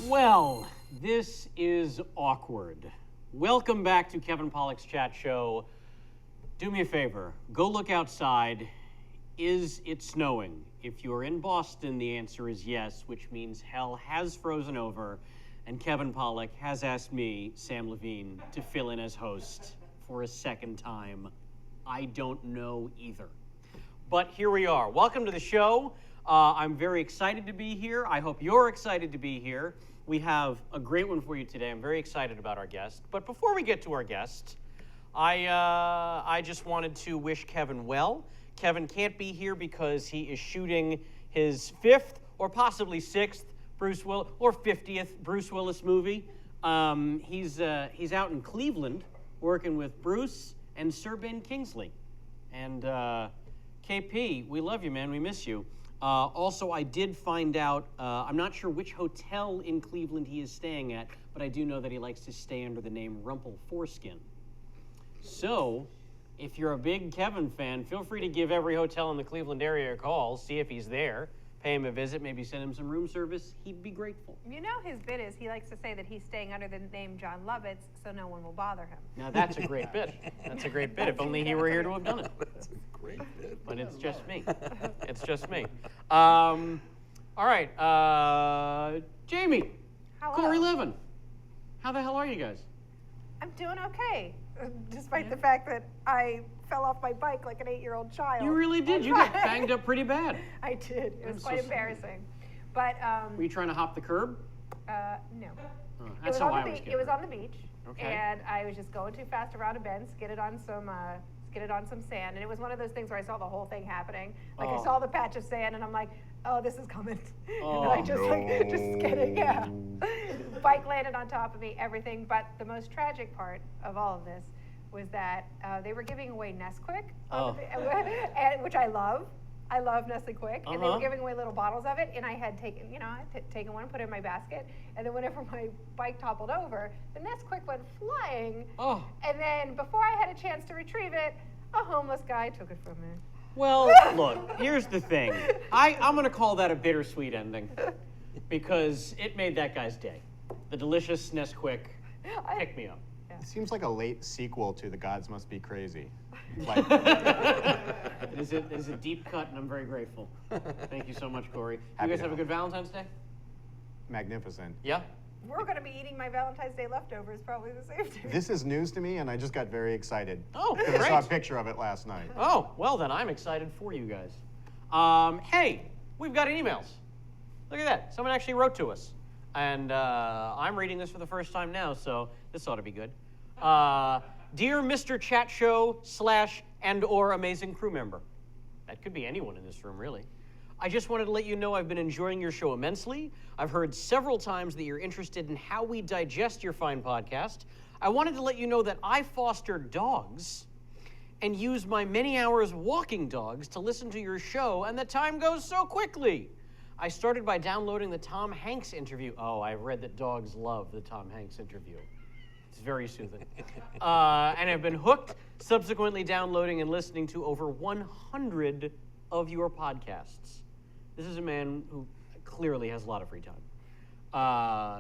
Well, this is awkward. Welcome back to Kevin Pollak's chat show. Do me a favor, go look outside. Is it snowing? If you're in Boston, the answer is yes, which means hell has frozen over, and Kevin Pollak has asked me, Samm Levine, to fill in as host for a second time. I don't know either. But here we are. Welcome to the show. I'm very excited to be here. I hope you're excited to be here. We have a great one for you today. I'm very excited about our guest. But before we get to our guest, I just wanted to wish Kevin well. Kevin can't be here because he is shooting his 5th or possibly 6th or 50th Bruce Willis movie. He's out in Cleveland working with Bruce and Sir Ben Kingsley. And KP, we love you, man. We miss you. Also, I did find out, I'm not sure which hotel in Cleveland he is staying at, but I do know that he likes to stay under the name Rumple Foreskin. So, if you're a big Kevin fan, feel free to give every hotel in the Cleveland area a call, see if he's there, pay him a visit, maybe send him some room service. He'd be grateful. You know his bit is he likes to say that he's staying under the name John Lovitz so no one will bother him. Now that's a great bit. That's a great bit. If only he were here to have done it. That's a great bit. But it's just me. It's just me. All right. Jamie. Hello. Corey Levin. How the hell are you guys? I'm doing okay, despite the fact that I fell off my bike like an 8-year-old child. You really did. You got banged up pretty bad. I did. It was I'm quite so embarrassing. But Were you trying to hop the curb? no. Oh, that's how I was It was on the beach, Okay. and I was just going too fast around a bend, skidded on some sand, and it was one of those things where I saw the whole thing happening. Like I saw the patch of sand, and I'm like, oh, this is coming. And I just skidded, yeah. Bike landed on top of me, everything. But the most tragic part of all of this was that they were giving away Nesquik, which I love. I love Nesquik, and they were giving away little bottles of it, and I had taken, taken one, put it in my basket, and then whenever my bike toppled over, the Nesquik went flying, and then before I had a chance to retrieve it, a homeless guy took it from me. Well, look, here's the thing. I'm going to call that a bittersweet ending because it made that guy's day. The delicious Nesquik picked me up. It seems like a late sequel to The Gods Must Be Crazy. Like, It is a deep cut, and I'm very grateful. Thank you so much, Corey. You guys have a good Valentine's Day? magnificent. Yeah? We're going to be eating my Valentine's Day leftovers probably this afternoon. This is news to me, and I just got very excited. Oh, Because I saw a great. picture of it last night. Oh, well then I'm excited for you guys. Hey, we've got emails. Look at that. Someone actually wrote to us. And I'm reading this for the first time now, so this ought to be good. Dear Mr. Chat Show / and/or amazing crew member. That could be anyone in this room, really. I just wanted to let you know I've been enjoying your show immensely. I've heard several times that you're interested in how we digest your fine podcast. I wanted to let you know that I foster dogs and use my many hours walking dogs to listen to your show, and the time goes so quickly. I started by downloading the Tom Hanks interview. Oh, I've read that dogs love the Tom Hanks interview. It's very soothing. And I've been hooked, subsequently downloading and listening to over 100 of your podcasts. This is a man who clearly has a lot of free time.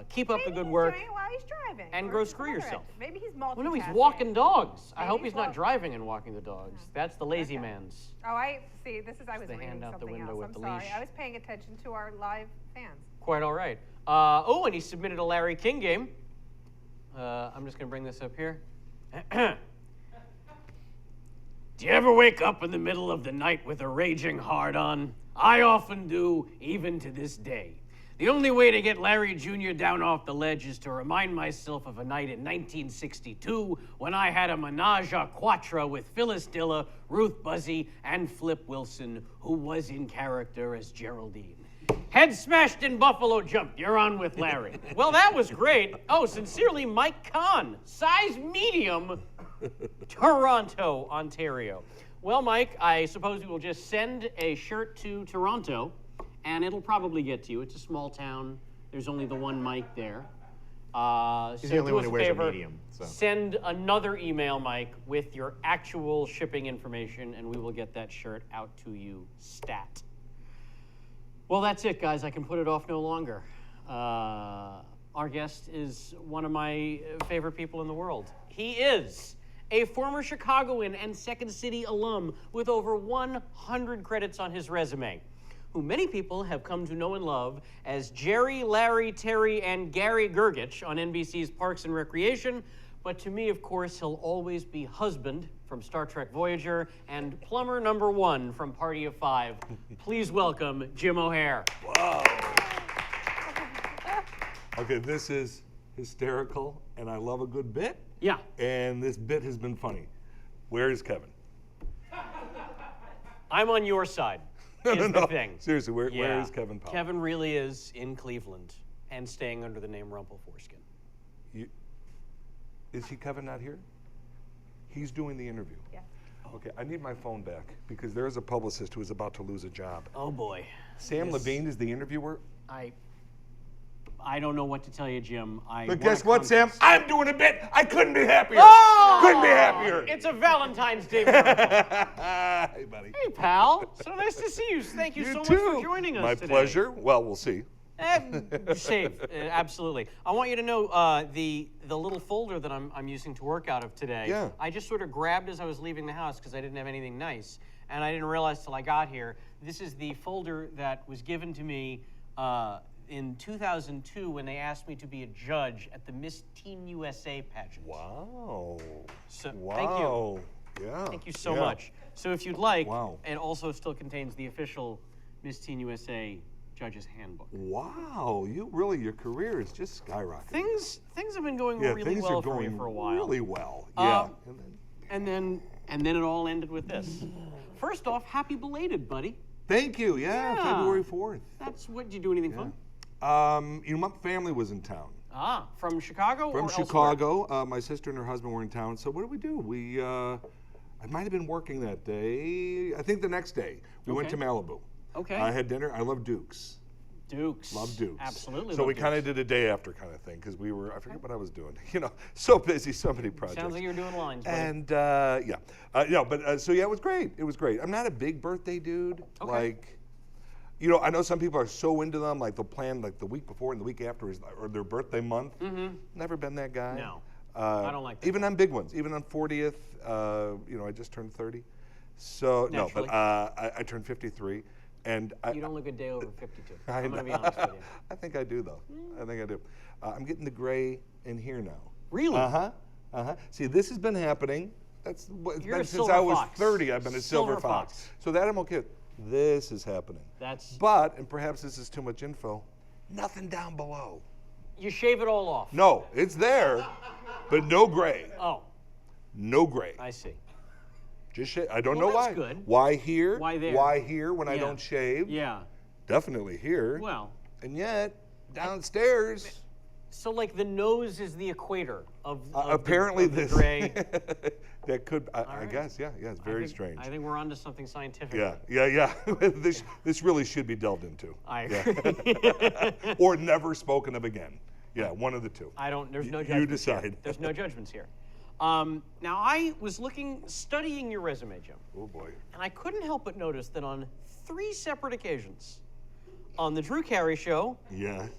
Keep up the good work. Maybe he's doing it while he's driving. And or go some screw other yourself. Maybe he's multitasking. Well, no, he's walking dogs. I Maybe hope he's he's not walking. driving and walking the dogs. That's the lazy man's. Oh, I see. I was the hand reading out the something window else. with I'm the sorry. leash. I was paying attention to our live fans. Quite all right. And he submitted a Larry King game. I'm just going to bring this up here. Do you ever wake up in the middle of the night with a raging hard-on? I often do, even to this day. The only way to get Larry Jr. down off the ledge is to remind myself of a night in 1962 when I had a menage a quatre with Phyllis Diller, Ruth Buzzy, and Flip Wilson, who was in character as Geraldine. Head smashed in Buffalo Jump. You're on with Larry. Well, that was great. Oh, sincerely, Mike Kahn, size medium, Toronto, Ontario. Well, Mike, I suppose we will just send a shirt to Toronto, and it'll probably get to you. It's a small town. There's only the one Mike there. He's the only one who wears a medium. So. Send another email, Mike, with your actual shipping information, and we will get that shirt out to you stat. Well, that's it, guys. I can put it off no longer. Our guest is one of my favorite people in the world. He is a former Chicagoan and Second City alum with over 100 credits on his resume, who many people have come to know and love as Jerry, Larry, Terry, and Gary Gergich on NBC's Parks and Recreation. But to me, of course, he'll always be husband from Star Trek Voyager and plumber number 1 from Party of 5. Please welcome Jim O'Heir. Wow. Okay, this is hysterical, and I love a good bit. Yeah. And this bit has been funny. Where is Kevin? I'm on your side, is the thing. Seriously, where is Kevin Powell? Kevin really is in Cleveland and staying under the name Rumpleforeskin. Is Kevin not here? He's doing the interview. Yeah. Okay, I need my phone back because there is a publicist who is about to lose a job. Oh boy. Samm Levine is the interviewer. I don't know what to tell you, Jim. But guess what, Sam? contest. I'm doing a bit. I couldn't be happier. Oh! Couldn't be happier. It's a Valentine's Day miracle. Hey, buddy. Hey, pal. So nice to see you. Thank you so much for joining us My today. pleasure. Well, we'll see. Safe, absolutely. I want you to know the little folder that I'm using to work out of today. Yeah. I just sort of grabbed as I was leaving the house because I didn't have anything nice, and I didn't realize till I got here. This is the folder that was given to me in 2002 when they asked me to be a judge at the Miss Teen USA pageant. Wow. So, Wow. Thank you. Yeah. Thank you so much. So if you'd like, Wow. it also still contains the official Miss Teen USA Judge's Handbook. Wow. Your career is just skyrocketing. Things have been going really things well are for going you for a while. really well. Yeah. And then it all ended with this. First off, happy belated, buddy. Thank you. Yeah, February 4th. That's what. Did you do anything fun? My family was in town. From Chicago From or Chicago. elsewhere? My sister and her husband were in town. So what did we do? I might have been working that day. I think the next day. We went to Malibu. Okay. I had dinner. I love Dukes. Dukes. Love Dukes. Absolutely. So love we kind of Dukes. did a day after kind of thing because I forget what I was doing. So busy, so many projects. Sounds like you were doing lines, buddy. And it was great. It was great. I'm not a big birthday dude. Okay. I know some people are so into them, like they'll plan like the week before and the week after or their birthday month. Mm-hmm. Never been that guy. No, I don't like that. Even on big ones, even on 40th. I just turned 30. So Naturally. no, but I turned 53. And You don't look a day over 52. I I'm going to be honest with you. I think I do, though. I think I do. I'm getting the gray in here now. Really? See, this has been happening. It's You're been a since silver I was fox. 30. I've been a silver Silver fox. fox. So that I'm okay with. This is happening. And perhaps this is too much info, nothing down below. You shave it all off. No, it's there, but no gray. Oh, No gray. I see. Just shave. I don't Well, know why. that's good. Why here? Why there? Why here when I Yeah. don't shave? Yeah. Definitely here. Well, And yet, downstairs. so like the nose is the equator of Apparently the this gray. that could I right. guess it's very strange. I think we're onto something scientific. Yeah. This really should be delved into. I agree. Or never spoken of again. Yeah, one of the two. There's no You judgments here. decide. There's no judgments here. Now I was studying your resume, Jim, Oh boy. and I couldn't help but notice that on 3 separate occasions, on the Drew Carey Show, Yes.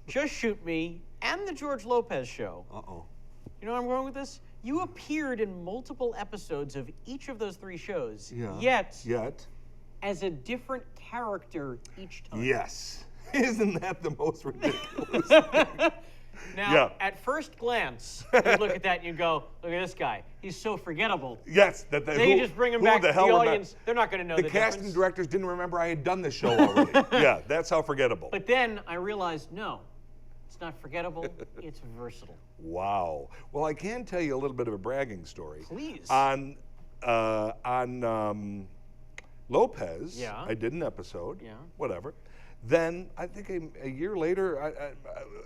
Just Shoot Me, and the George Lopez Show. Uh-oh. You know where I'm going with this? You appeared in multiple episodes of each of those 3 shows, Yeah. yet as a different character each time. Yes. Isn't that the most ridiculous? Now, Yeah. at first glance, you look at that and you go, look at this guy. He's so forgettable. Yes. They just bring him back to the audience. They're not going to know the casting difference. directors didn't remember I had done this show already. Yeah, that's how forgettable. But then I realized, no, it's not forgettable. It's versatile. Wow. Well, I can tell you a little bit of a bragging story. Please. On Lopez, Yeah. I did an episode. Yeah. Whatever. Then I think a year later,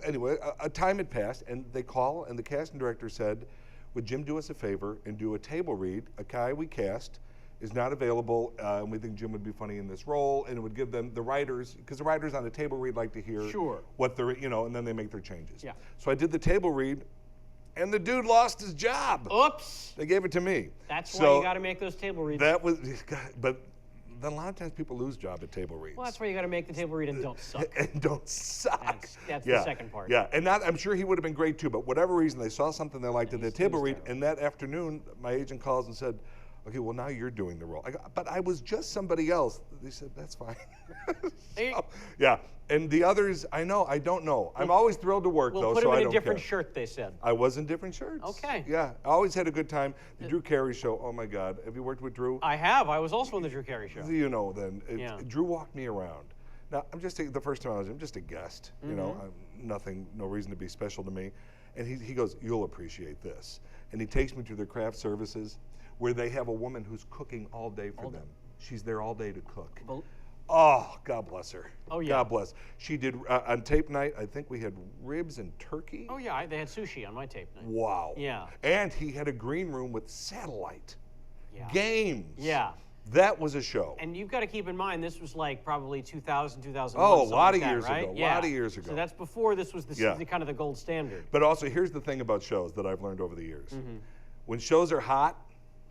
anyway, a time had passed, and they call, and the casting director said, "Would Jim do us a favor and do a table read? A guy we cast is not available, and we think Jim would be funny in this role, and it would give them the writers, because the writers on the table read like to hear Sure. what they're, and then they make their changes. Yeah. So I did the table read, and the dude lost his job. Oops. They gave it to me. That's So why you got to make those table reads. that was, but then a lot of times people lose job at table reads. Well, that's why you got to make the table read and don't suck. And don't suck. That's Yeah. the second part. Yeah, and I'm sure he would have been great too, but whatever reason, they saw something they liked at the table read, terrible. and that afternoon, my agent calls and said, okay, well, now you're doing the role. I go, but I was just somebody else. They said, that's fine. So, yeah, and the others, I don't know. I'm always thrilled to work, We'll though, put so him I in don't a different care. shirt, they said. I was in different shirts. Okay. Yeah, I always had a good time. The Drew Carey show, oh my God. Have you worked with Drew? I have. I was also on the Drew Carey show. You know then. Yeah. Drew walked me around. Now, the first time I'm just a guest, you know, no reason to be special to me. And he goes, you'll appreciate this. And he takes me to their craft services where they have a woman who's cooking all day for them. She's there all day to cook. Oh, God bless her. Oh, yeah. God bless. She did, on tape night, I think we had ribs and turkey. Oh, yeah. They had sushi on my tape night. Wow. Yeah. And he had a green room with satellite Yeah. games. Yeah. That was a show. And you've got to keep in mind, this was like probably 2000, 2001. Oh, a something lot like of that, years right? ago, Yeah. lot of years ago. So that's before this was Yeah. the kind of the gold standard. But also, here's the thing about shows that I've learned over the years. When shows are hot,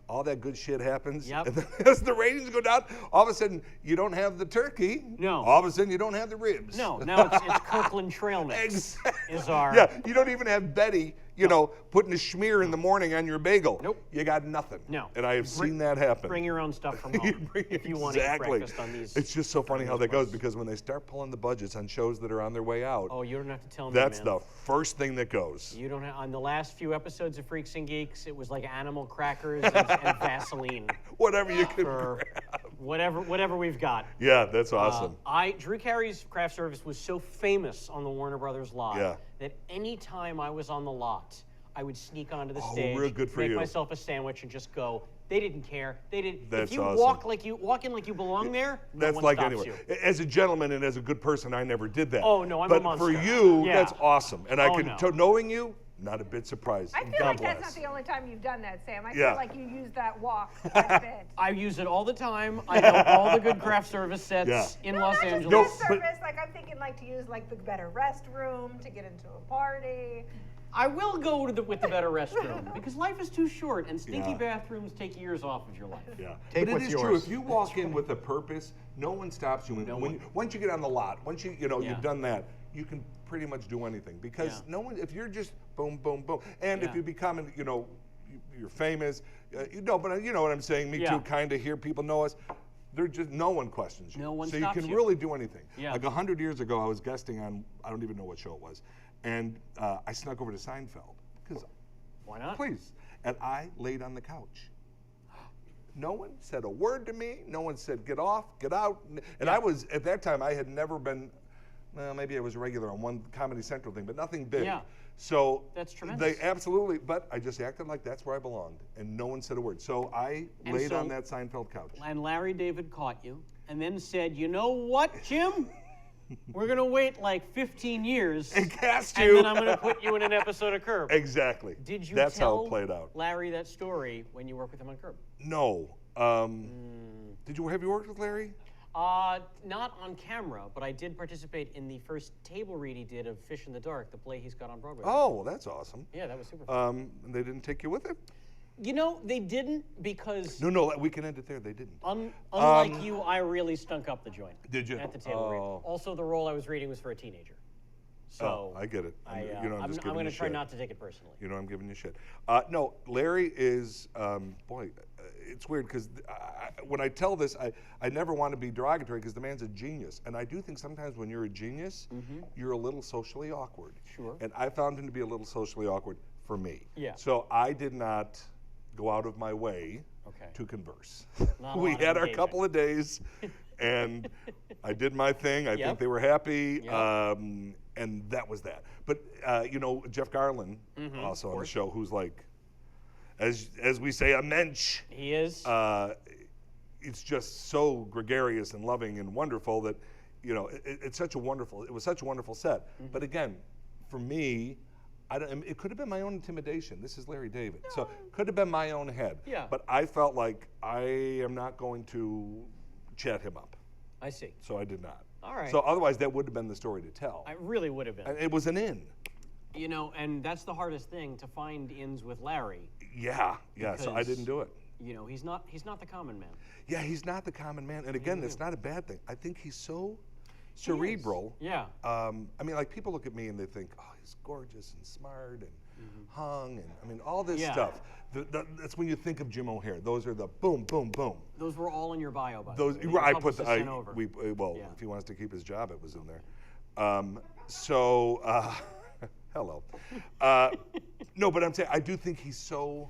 all that good shit happens. Yep. And then as the ratings go down, all of a sudden, you don't have the turkey. No. All of a sudden, you don't have the ribs. No, now it's Kirkland Trail Mix. Exactly. Is our Yeah, you don't even have Betty, you know, putting a schmear in the morning on your bagel. Nope. You got nothing. No. And I have seen that happen. bring your own stuff from home if you want to eat Exactly. breakfast on these. It's just so funny how that goes because when they start pulling the budgets on shows that are on their way out, Oh, you don't have to tell me, that's man. the first thing that goes. You don't have, on the last few episodes of Freaks and Geeks, it was like animal crackers and Vaseline Whatever you can for grab. whatever we've got. Yeah, that's awesome. Drew Carey's craft service was so famous on the Warner Brothers lot Yeah. that anytime I was on the lot, I would sneak onto the Oh, stage, real good for make you. myself a sandwich, and just go. They didn't care. They didn't. That's if you awesome. walk in like you belong there, no That's one like stops anywhere. you. As a gentleman and as a good person, I never did that. Oh, no, I'm a but monster. for you, Yeah. that's awesome. And I Oh, can, no. knowing you, not a bit surprised. I feel God like bless. that's not the only time you've done that, Sam. I Yeah. feel like you use that walk quite a bit. I use it all the time. I know all the good craft service sets Yeah. in No, Los not just Angeles. No, guest service. Like I'm thinking, like to use like the better restroom to get into a party. I will go with the better restroom because life is too short and stinky Yeah. bathrooms take years off of your life. Yeah. Take but it what's is true. yours. If you walk in with a purpose, no one stops you. And once you get on the lot, once Yeah. you've done that, you can pretty much do anything because Yeah. no one. If you're just boom, boom, boom, and Yeah. if you become, you're famous, but you know what I'm saying. Me Yeah. too. Kind of hear people know us. They're just no one questions you. No one so stops you can you. really do anything. Yeah. Like 100 years ago, I was guesting on I don't even know what show it was, and I snuck over to Seinfeld because. Why not? Please. And I laid on the couch. No one said a word to me. No one said, get off, get out. And I was, at that time, I had never been, well, maybe I was regular on one Comedy Central thing, but nothing big. Yeah. So That's tremendous. They absolutely, but I just acted like that's where I belonged. And no one said a word. So I And laid so- on that Seinfeld couch. And Larry David caught you and then said, you know what, Jim? We're going to wait like 15 years. And cast And you. then I'm going to put you in an episode of Curb. Exactly. Did you That's tell how it played out. Larry that story when you worked with him on Curb? No. Have you worked with Larry? Not on camera, but I did participate in the first table read he did of Fish in the Dark, the play he's got on Broadway. Oh, well, that's awesome. Yeah, that was super fun. And they didn't take you with it? You know, they didn't because No, we can end it there. They didn't. unlike you, I really stunk up the joint. Did you? At the table read. Oh. Also, the role I was reading was for a teenager. So I get it. I'm I'm just giving going you to try shit. not to take it personally. I'm giving you shit. No, Larry is, it's weird because when I tell this, I never want to be derogatory because the man's a genius. And I do think sometimes when you're a genius, you're a little socially awkward. Sure. And I found him to be a little socially awkward for me. Yeah. So I did not go out of my way Okay. to converse. Not a We lot of had our engaging. couple of days and I did my thing. I Yep. think they were happy. Yep. And that was that. But Jeff Garlin, also on the show, who's like, as we say, a mensch. He is. It's just so gregarious and loving and wonderful that, it was such a wonderful set. But again, for me, it could have been my own intimidation. This is Larry David. So it could have been my own head. Yeah. But I felt like I am not going to chat him up. I see. So I did not. All right. So otherwise, that would have been the story to tell. I really would have been. And it was an in. And that's the hardest thing, to find ins with Larry. Yeah. So I Because- didn't do it. You know, he's not the common man. Yeah, he's not the common man. And again, that's not a bad thing. I think he's so cerebral. Yeah. I mean, like people look at me and they think, oh, he's gorgeous and smart and hung and I mean all this stuff. That's when you think of Jim O'Heir. Those are the boom, boom, boom. Those were all in your bio, by Those the way. I put the Yeah. if he wants to keep his job, it was in there. Hello. No, but I'm saying I do think he's so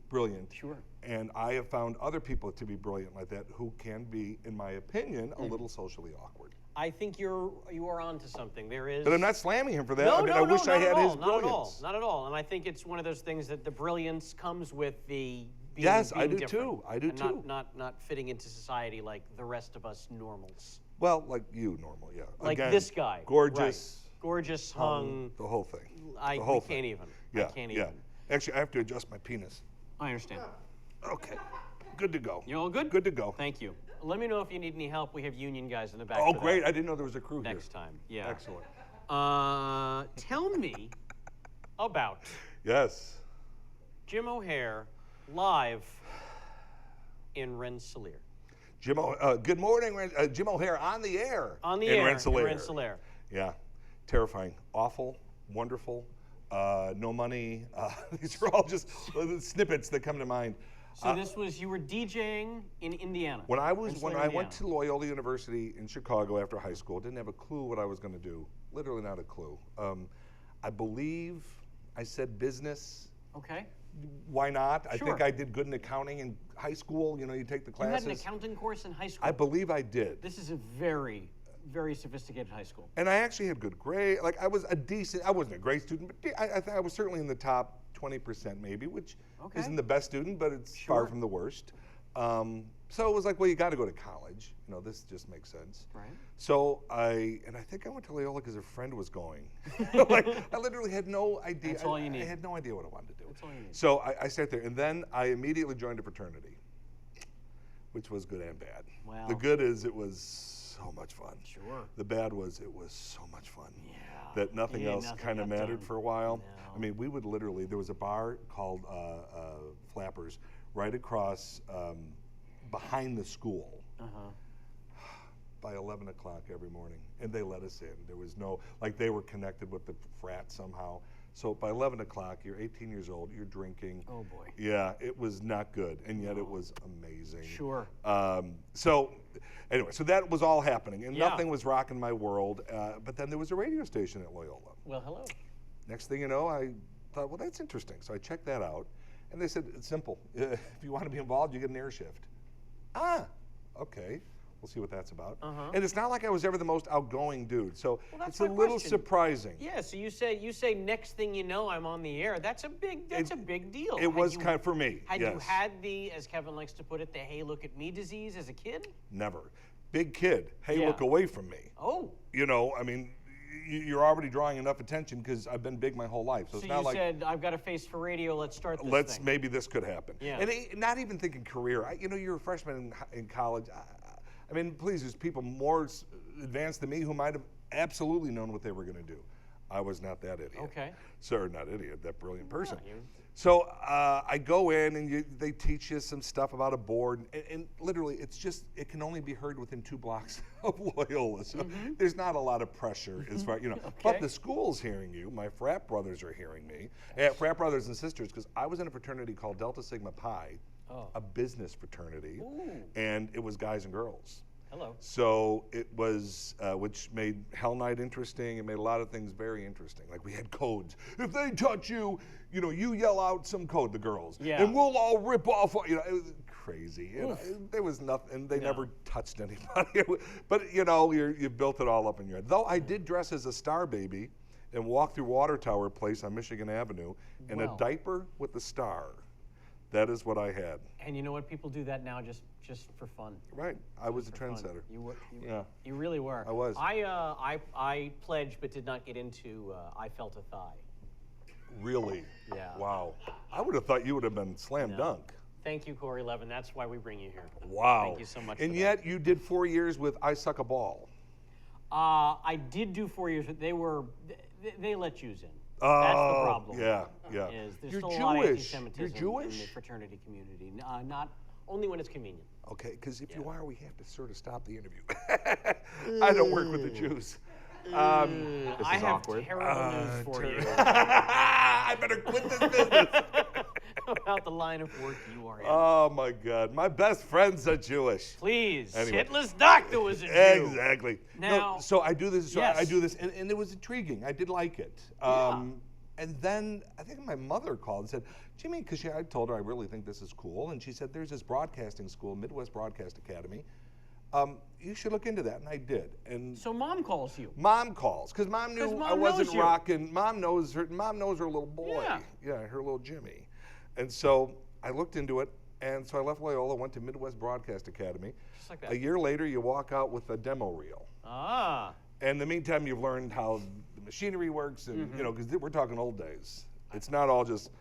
brilliant. Sure. And I have found other people to be brilliant like that who can be, in my opinion, a little socially awkward. I think you are onto something. There is. But I'm not slamming him for that. No, I mean, no, I wish not I had at all, his not at all, brilliance. not at all. And I think it's one of those things that the brilliance comes with the being, Yes, I being do different, too. I do and too. Not fitting into society like the rest of us normals. Well, like you, normal, yeah. Like Again, this guy. gorgeous, Right. Gorgeous, hung. the whole thing. I the whole we thing. can't even. Yeah, I can't yeah. even. Actually, I have to adjust my penis. I understand. Okay, good to go. You all good? Good to go. Thank you. Let me know if you need any help. We have union guys in the back. Oh, for great! that I didn't know there was a crew next time. Yeah. here. Excellent. Tell me about Yes. Jim O'Heir live in Rensselaer. Good morning, Jim O'Heir on the air. On the in air Rensselaer. in Rensselaer. Yeah, terrifying, awful, wonderful, no money. These are all just snippets that come to mind. So this was, you were DJing in Indiana. When I Rensselaer, went to Loyola University in Chicago after high school, didn't have a clue what I was going to do. Literally not a clue. I believe I said business. Okay. Why not? I think Sure. I did good in accounting in high school. You know, you take the You classes. had an accounting course in high school. I believe I did. This is a very, very sophisticated high school. And I actually had good grade. Like I was a decent. I wasn't a great student, but I think I was certainly in the top 20% maybe, which Okay. isn't the best student, but it's Sure. far from the worst. So it was like, well, you got to go to college. You know, this just makes sense. Right. So I think I went to Loyola because a friend was going. Like I literally had no idea. That's all you I need. had no idea what I wanted to do. That's all you need. So I sat there, and then I immediately joined a fraternity, which was good and bad. Wow. The good is it was so much fun. Sure. The bad was it was so much fun. Yeah. That nothing Yeah, else nothing kind of got mattered done. for a while. No. I mean, we would literally, there was a bar called Flappers right across behind the school Uh-huh. by 11 o'clock every morning. And they let us in. There was no, like they were connected with the frat somehow. So by 11 o'clock, you're 18 years old, you're drinking. Oh boy. Yeah, it was not good, and yet it was amazing. Sure. So anyway, so that was all happening, and Yeah. nothing was rocking my world. But then there was a radio station at Loyola. Well, hello. Next thing you know, I thought, well, that's interesting. So I checked that out, and they said, it's simple. If you want to be involved, you get an air shift. Okay. We'll see what that's about. Uh-huh. And it's not like I was ever the most outgoing dude, so Well, that's it's a my little question. surprising. Yeah, so you say next thing you know I'm on the air. That's a big deal. It was kind of for me. Had yes. you had the, as Kevin likes to put it, the hey look at me disease as a kid? Never. Big kid. Hey, Yeah. look away from me. Oh. You know, I mean, you're already drawing enough attention because I've been big my whole life. So So it's you not like said I've got a face for radio, let's start this thing. maybe this could happen. Yeah. And not even thinking career. You know, you're a freshman in college. I mean, please, there's people more advanced than me who might have absolutely known what they were going to do. I was not that idiot. Okay. Sir, not idiot, that brilliant person. you- So I go in and they teach you some stuff about a board, and literally it can only be heard within 2 blocks of Loyola. So there's not a lot of pressure as far, you know. But Okay. the school's hearing you. My frat brothers are hearing me. Frat brothers and sisters, because I was in a fraternity called Delta Sigma Pi, a business fraternity, and it was guys and girls. Hello. So it was, which made Hell Night interesting. It made a lot of things very interesting. Like we had codes. If they touch you, you know, you yell out some code, the girls, Yeah. and we'll all rip off. You know, it was crazy. You know, there was nothing, and they never touched anybody. But you know, you've built it all up in your head. Though I did dress as a star baby and walk through Water Tower Place on Michigan Avenue in Wow. a diaper with a star. That is what I had. And you know what? People do that now just for fun. Right. I was a For fun. trendsetter. Yeah. You really were. I was. I pledged but did not get into I Felt a Thigh. Really? Yeah. Wow. I would have thought you would have been slam dunk. Thank you, Corey Levin. That's why we bring you here. Wow. Thank you so much. And for yet you did 4 years with I Suck a Ball. that. I did do 4 years, but they let Jews in. That's the problem. Yeah, yeah. Is there's You're still a lot of Jewish. anti-Semitism You're Jewish? in the fraternity community. Not only when it's convenient. Okay, because if you are, we have to sort of stop the interview. I don't work with the Jews. This I is have awkward. terrible news for you I better quit this business. about the line of work you are in. Oh my God, my best friend's a Jewish. Please, Anyway. Hitler's doctor was a Jew. Exactly. Now- no, so I do this. So Yes. I do this, and it was intriguing. I did like it. And then I think my mother called and said, Jimmy, because I told her I really think this is cool, and she said, there's this broadcasting school, Midwest Broadcast Academy. You should look into that, and I did. And So mom calls you. Mom calls because Mom knew 'Cause Mom I wasn't knows you. rocking. Mom knows her. Mom knows her little boy. Yeah. Her little Jimmy. And so I looked into it, and so I left Loyola, went to Midwest Broadcast Academy. Just like that. A year later, you walk out with a demo reel. Ah. And in the meantime, you've learned how the machinery works, and because we're talking old days. It's not all just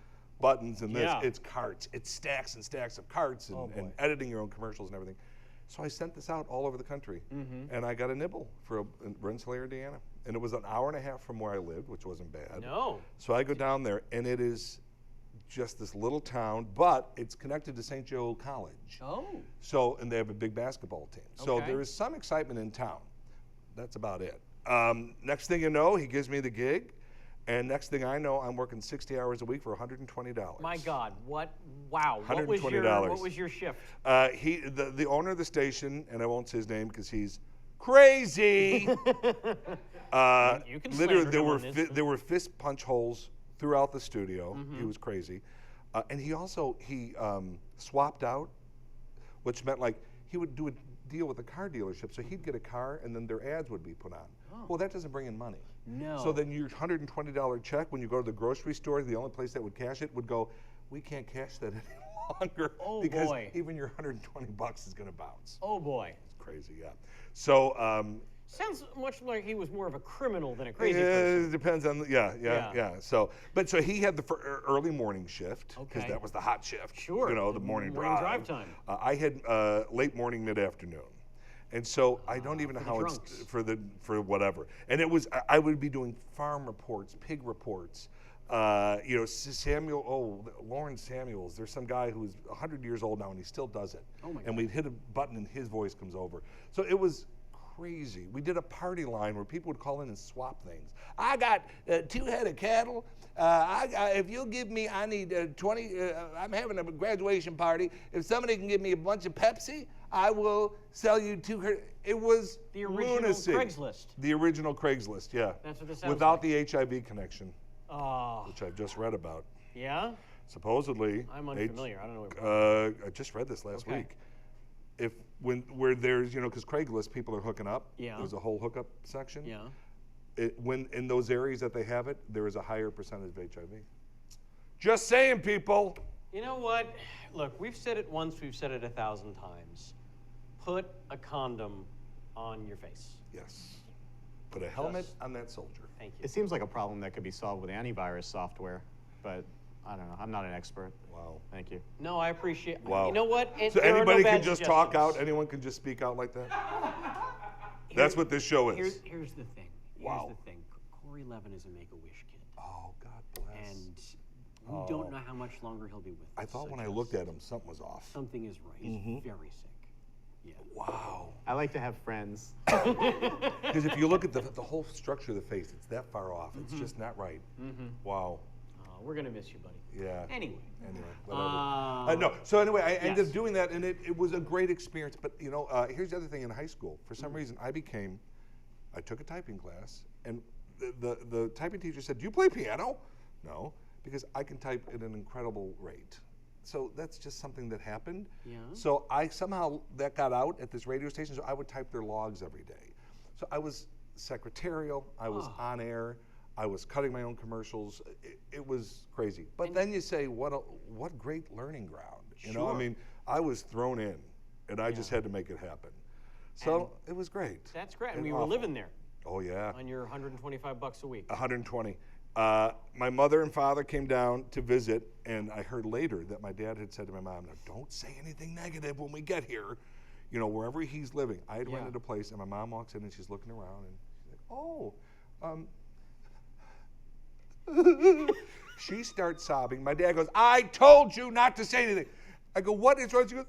buttons and this. Yeah. It's carts. It's stacks and stacks of carts, and, Oh, boy. and editing your own commercials and everything. So I sent this out all over the country, and I got a nibble in Rensselaer, Indiana, and it was an hour and a half from where I lived, which wasn't bad. No. So I go down there, and it is just this little town, but it's connected to St. Joe College. Oh. So, and they have a big basketball team. So Okay. there is some excitement in town. That's about it. Next thing you know, he gives me the gig, and next thing I know, I'm working 60 hours a week for $120. My God, what? Wow. $120. What was your shift? The owner of the station, and I won't say his name because he's crazy. You can Literally, slander him on this. there were fist punch holes throughout the studio. He was crazy, and he also swapped out, which meant like he would do a deal with a car dealership, so he'd get a car, and then their ads would be put on. Well, that doesn't bring in money. No. So then your $120 check, when you go to the grocery store, the only place that would cash it would go, we can't cash that any longer Oh, because boy. even your $120 is going to bounce. Oh boy. It's crazy, yeah. So Sounds much like he was more of a criminal than a crazy it person. depends on Yeah. So he had the early morning shift because Okay. that was the hot shift. Sure, You know, the the morning morning drive. drive time. I had late morning, mid afternoon. And so I don't even know for how the it's drunks. for whatever. And it was I would be doing farm reports, pig reports. Lawrence Samuels. There's some guy who's 100 years old now and he still does it. Oh my and we'd hit a button and his voice comes over. So it was crazy. We did a party line where people would call in and swap things. I got 2 head of cattle. If you'll give me, I need 20. I'm having a graduation party. If somebody can give me a bunch of Pepsi, I will sell you 2 head. It was The original lunacy. Craigslist. The original Craigslist, yeah. That's what this sounds Without like. the HIV connection, Oh. which I've just read about. Yeah? Supposedly, I'm unfamiliar. I don't know what you're I just read this last Okay. week. Where there's because Craigslist people are hooking up. Yeah. There's a whole hookup section. Yeah. When in those areas that they have it, there is a higher percentage of HIV. Just saying, people. You know what? Look, we've said it once, we've said it 1,000 times. Put a condom on your face. Yes. Put a helmet on that soldier. Thank you. It seems like a problem that could be solved with antivirus software, but I don't know. I'm not an expert. Wow. Thank you. No, I appreciate. Wow. You know what? So there are no anybody bad can just talk out. suggestions. Anyone can just speak out like that. That's what this show is. Here's the thing. Wow. Here's the thing. Corey Levin is a Make-A-Wish kid, Oh, God bless. and we don't know how much longer he'll be with us. I thought so when I just- looked at him, something was off. something is right. He's very sick. Yeah. Wow. I like to have friends. Because if you look at the whole structure of the face, it's that far off. It's just not right. Wow. We're gonna miss you, buddy. Yeah. Anyway. Whatever. No. So anyway, I ended yes. up doing that, and it was a great experience. But here's the other thing: in high school, for some reason, I took a typing class, and the typing teacher said, "Do you play piano?" No, because I can type at an incredible rate. So that's just something that happened. Yeah. So I somehow that got out at this radio station, so I would type their logs every day. So I was secretarial. I was on air. I was cutting my own commercials. It was crazy. But then you say, what great learning ground. You know, I Sure. mean, I was thrown in, and I just had to make it happen. So it was great. That's great. And And we were awful. living there Oh yeah, on your $125 a week. 120. My mother and father came down to visit, and I heard later that my dad had said to my mom, "Now don't say anything negative when we get here." You know, wherever he's living. I had Yeah. rented a place, and my mom walks in, and she's looking around, and she's like, "Oh, She starts sobbing. My dad goes, I told you not to say anything. I go, what is wrong? She goes,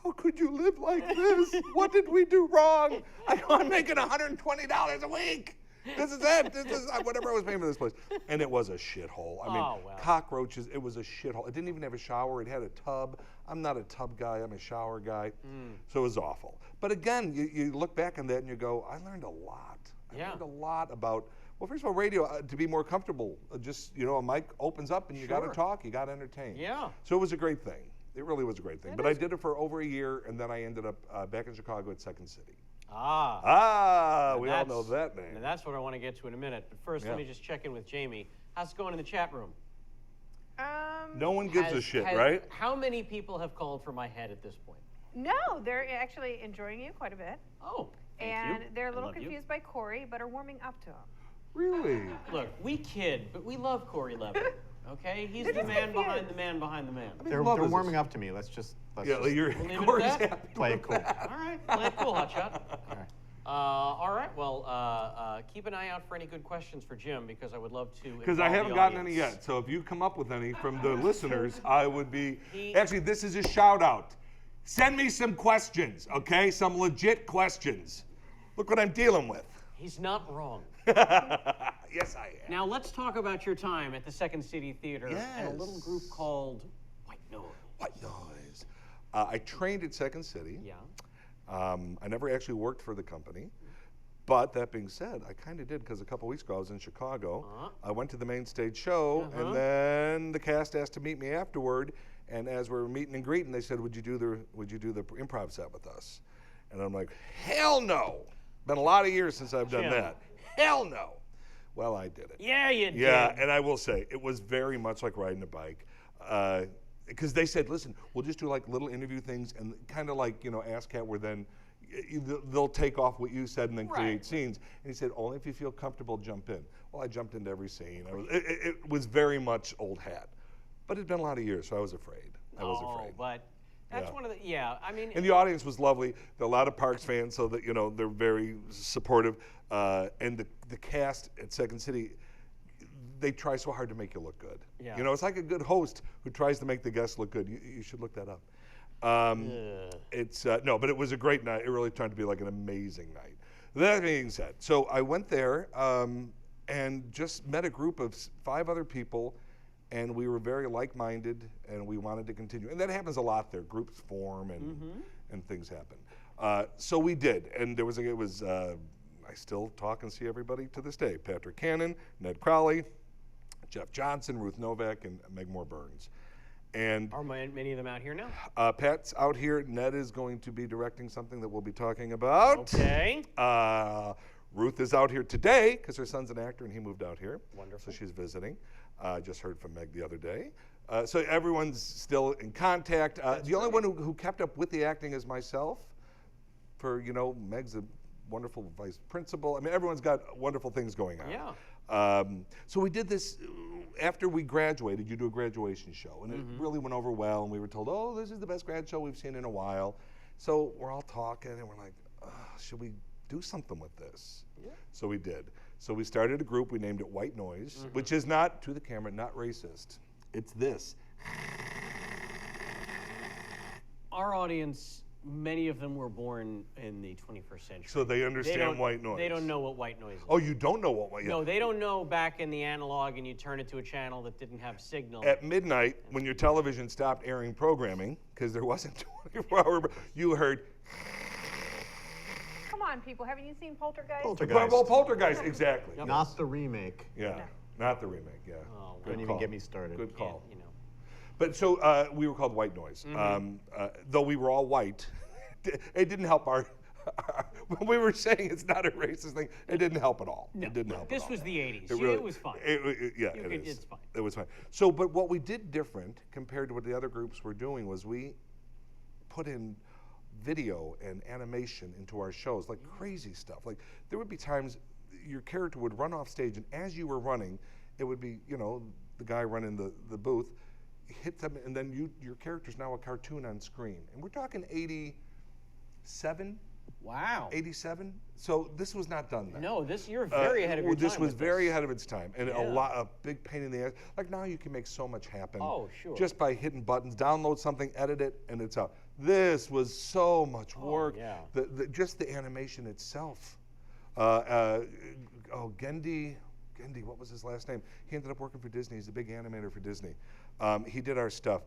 how could you live like this? What did we do wrong? I go, I'm making $120 a week. This is it. This is whatever I was paying for this place. And it was a shithole. I mean, cockroaches, it was a shithole. It didn't even have a shower. It had a tub. I'm not a tub guy. I'm a shower guy. So it was awful. But again, you look back on that and you go, I learned a lot. I learned a lot about, well, first of all, radio, to be more comfortable. Just, a mic opens up and you got to talk. You got to entertain. Yeah. So it was a great thing. It really was a great thing. But I did it for over a year, and then I ended up back in Chicago at Second City. We all know that name. And that's what I want to get to in a minute. But first, let me just check in with Jamie. How's it going in the chat room? No one gives a shit, right? How many people have called for my head at this point? No, they're actually enjoying you quite a bit. Oh, thank And you. they're a little confused by Corey, but are warming up to him. Really? Look, we kid, but we love Corey Levin. Okay, he's the man behind the man behind the man. They're warming up to me. Let's just you're leave it Corey's at that. happy play with it cool. that. All right, play it cool, hotshot. All right. Well, keep an eye out for any good questions for Jim because I would love to. Because I haven't gotten any yet. So if you come up with any from the listeners, I would be. Actually, this is a shout out. Send me some questions, okay? Some legit questions. Look what I'm dealing with. He's not wrong. Yes, I am. Now let's talk about your time at the Second City Theater and a little group called White Noise. White Noise. I trained at Second City. Yeah. I never actually worked for the company. But that being said, I kind of did because a couple weeks ago I was in Chicago. I went to the main stage show, and then the cast asked to meet me afterward. And as we were meeting and greeting, they said, "Would you do the improv set with us?" And I'm like, "Hell no!" Been a lot of years since I've done that. Hell no. Well, I did it. Yeah, you did. Yeah, and I will say it was very much like riding a bike. Because they said, listen, we'll just do like little interview things and kind of like, ASCAT where then they'll take off what you said and then create scenes. And he said, only if you feel comfortable, jump in. Well, I jumped into every scene. It was very much old hat. But it'd been a lot of years, so I was afraid. I was afraid. But that's one of the, I mean. And the audience was lovely. There are a lot of Parks fans, so that, they're very supportive. And the cast at Second City, they try so hard to make you look good. Yeah. It's like a good host who tries to make the guests look good. You should look that up. But it was a great night. It really turned out to be like an amazing night. That being said, so I went there and just met a group of 5 other people, and we were very like-minded, and we wanted to continue. And that happens a lot there. Groups form and things happen. So we did, and I still talk and see everybody to this day. Patrick Cannon, Ned Crowley, Jeff Johnson, Ruth Novak, and Meg Moore Burns. And are many of them out here now? Pat's out here. Ned is going to be directing something that we'll be talking about. Okay. Ruth is out here today because her son's an actor and he moved out here. Wonderful. So she's visiting. Just heard from Meg the other day. So everyone's still in contact. The only one who kept up with the acting is myself. Meg's a wonderful vice principal. I mean, everyone's got wonderful things going on. Yeah. So we did this after we graduated. You do a graduation show, and it really went over well. And we were told, "Oh, this is the best grad show we've seen in a while." So we're all talking, and we're like, "Should we do something with this?" Yeah. So we did. So we started a group. We named it White Noise, which is not, to the camera, not racist. It's this. Our audience, many of them were born in the 21st century. So they understand white noise. They don't know what white noise is. Oh, you don't know what white noise is? No, they don't know back in the analog and you turn it to a channel that didn't have signal. At midnight, when your television stopped airing programming, because there wasn't 24-hour, you heard. Come on, people. Haven't you seen Poltergeist? Poltergeist, exactly. Yep. Not the remake. Yeah, not the remake, yeah. Oh, Don't even get me started. Good call. You know. But so we were called White Noise. Though we were all white, it didn't help our when we were saying it's not a racist thing, it didn't help at all. No, it didn't help this at all. was the 80s. It was fine. It's fine. It was fine. So, but what we did different compared to what the other groups were doing was we put in video and animation into our shows, like crazy stuff. Like there would be times your character would run off stage, and as you were running, it would be, the guy running the booth, hit them, and then your character's now a cartoon on screen. And we're talking 87, Wow. 87. So this was not done then. No, you're very ahead of your time. This was with very ahead of its time, and Yeah. a big pain in the ass. Like now, you can make so much happen. Oh, sure. Just by hitting buttons, download something, edit it, and it's out. This was so much work. Yeah. Just the animation itself. Gendy, what was his last name? He ended up working for Disney. He's a big animator for Disney. He did our stuff.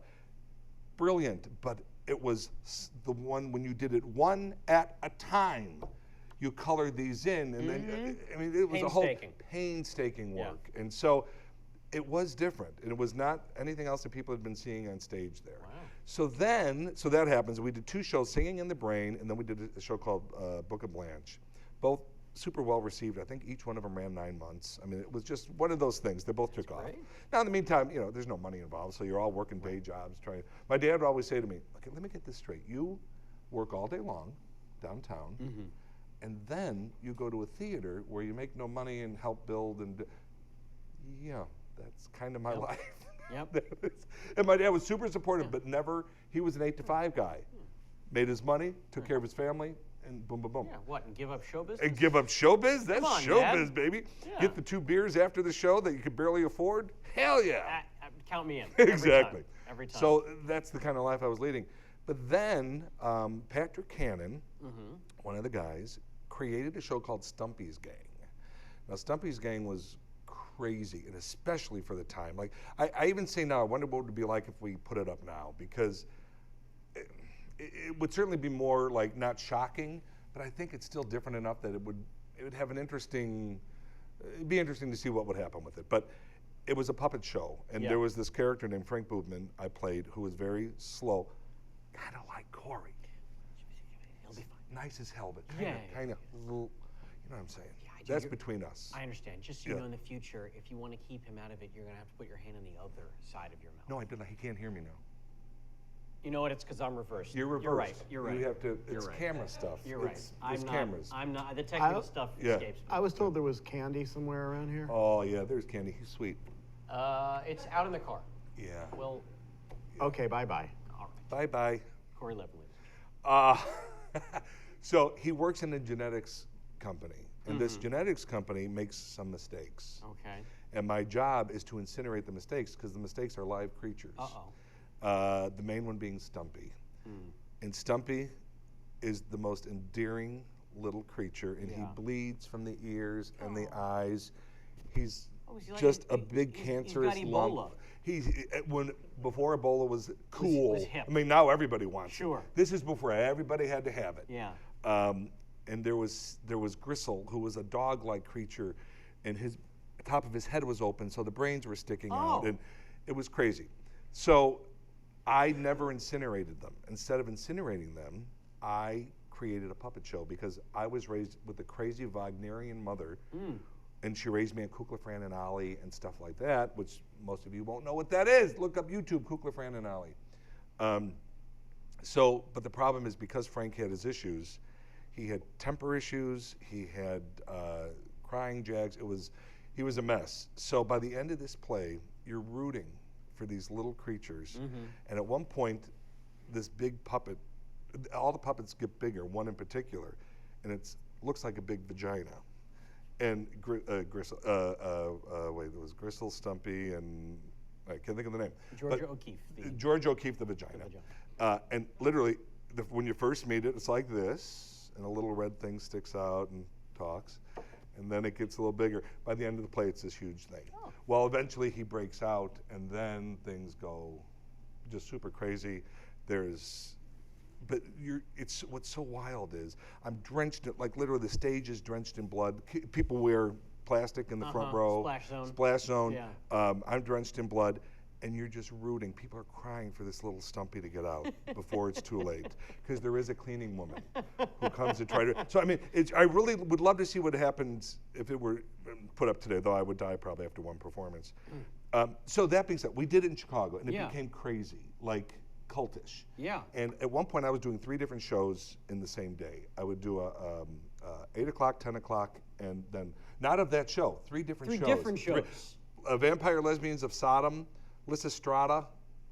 Brilliant, but it was the one when you did it one at a time. You colored these in, and then I mean it was a whole painstaking work, and so it was different, and it was not anything else that people had been seeing on stage there. Wow. So that happens. We did 2 shows, Singing in the Brain, and then we did a show called Book of Blanche, both super well received. I think each one of them ran 9 months. I mean, it was just one of those things. They both took off. Now, in the meantime, there's no money involved, so you're all working day jobs. My dad would always say to me, "Okay, let me get this straight. You work all day long downtown, and then you go to a theater where you make no money and help build and that's kind of my life." Yep. And my dad was super supportive, but never. He was an 8 to 5 guy. Made his money, took care of his family. And boom, boom, boom. Yeah, what, and give up show business? And give up showbiz? That's on, showbiz, Dad. baby. Yeah. Get the 2 beers after the show that you could barely afford? Hell yeah. Count me in. Exactly. Every time. So that's the kind of life I was leading. But then Patrick Cannon, one of the guys, created a show called Stumpy's Gang. Now, Stumpy's Gang was crazy, and especially for the time. Like, I even say now, I wonder what it would be like if we put it up now, because it would certainly be more like not shocking, but I think it's still different enough that it would have it'd be interesting to see what would happen with it. But it was a puppet show, and there was this character named Frank Boobman I played who was very slow, kind of like Corey. He'll be fine. Nice as hell, but kind of, you know what I'm saying? That's between us. I understand. Just so you know, in the future, if you want to keep him out of it, you're going to have to put your hand on the other side of your mouth. No, I didn't. He can't hear me now. You know what? It's because I'm reversed. You're reversed. You're right. You're right. You have to. It's right. camera stuff. You're right. There's cameras. I'm not. The technical stuff escapes me. I was told there was candy somewhere around here. Oh yeah, there's Candy. He's sweet. It's out in the car. Yeah. Well. Okay, bye-bye. All Bye right. bye. Corey Levinson. So he works in a genetics company, and this genetics company makes some mistakes. Okay. And my job is to incinerate the mistakes because the mistakes are live creatures. The main one being Stumpy. And Stumpy is the most endearing little creature, and he bleeds from the ears and the eyes. He's just a big cancerous lump. Before Ebola was cool. Was hip. I mean, now everybody wants Sure. it. This is before everybody had to have it. Yeah. And there was Gristle, who was a dog-like creature, and the top of his head was open, so the brains were sticking out, and it was crazy. So I never incinerated them. Instead of incinerating them, I created a puppet show because I was raised with a crazy Wagnerian mother, and she raised me on Kukla, Fran, and Ollie and stuff like that, which most of you won't know what that is. Look up YouTube, Kukla, Fran, and Ollie. But the problem is because Frank had his issues, he had temper issues, he had crying jags. He was a mess. So by the end of this play, you're rooting for these little creatures, and at one point, this big puppet, all the puppets get bigger, one in particular, and it looks like a big vagina. And Gristle, there was Gristle, Stumpy, and I can't think of the name. Georgia O'Keeffe. George O'Keeffe, the vagina. And literally, when you first meet it, it's like this, and a little red thing sticks out and talks, and then it gets a little bigger. By the end of the play, it's this huge thing. Well, eventually he breaks out, and then things go just super crazy. It's what's so wild is I'm drenched in, like literally the stage is drenched in blood. People wear plastic in the front row. Splash zone. Yeah. I'm drenched in blood, and you're just rooting. People are crying for this little Stumpy to get out before it's too late, because there is a cleaning woman who comes to try to. So I mean, I really would love to see what happens if it were put up today. Though I would die probably after one performance. So that being said, we did it in Chicago, and it became crazy, like cultish. Yeah. And at one point, I was doing 3 different shows in the same day. I would do a 8 o'clock, 10 o'clock, and then not of that show. 3 different shows. 3 different shows. Vampire Lesbians of Sodom, Lysistrata,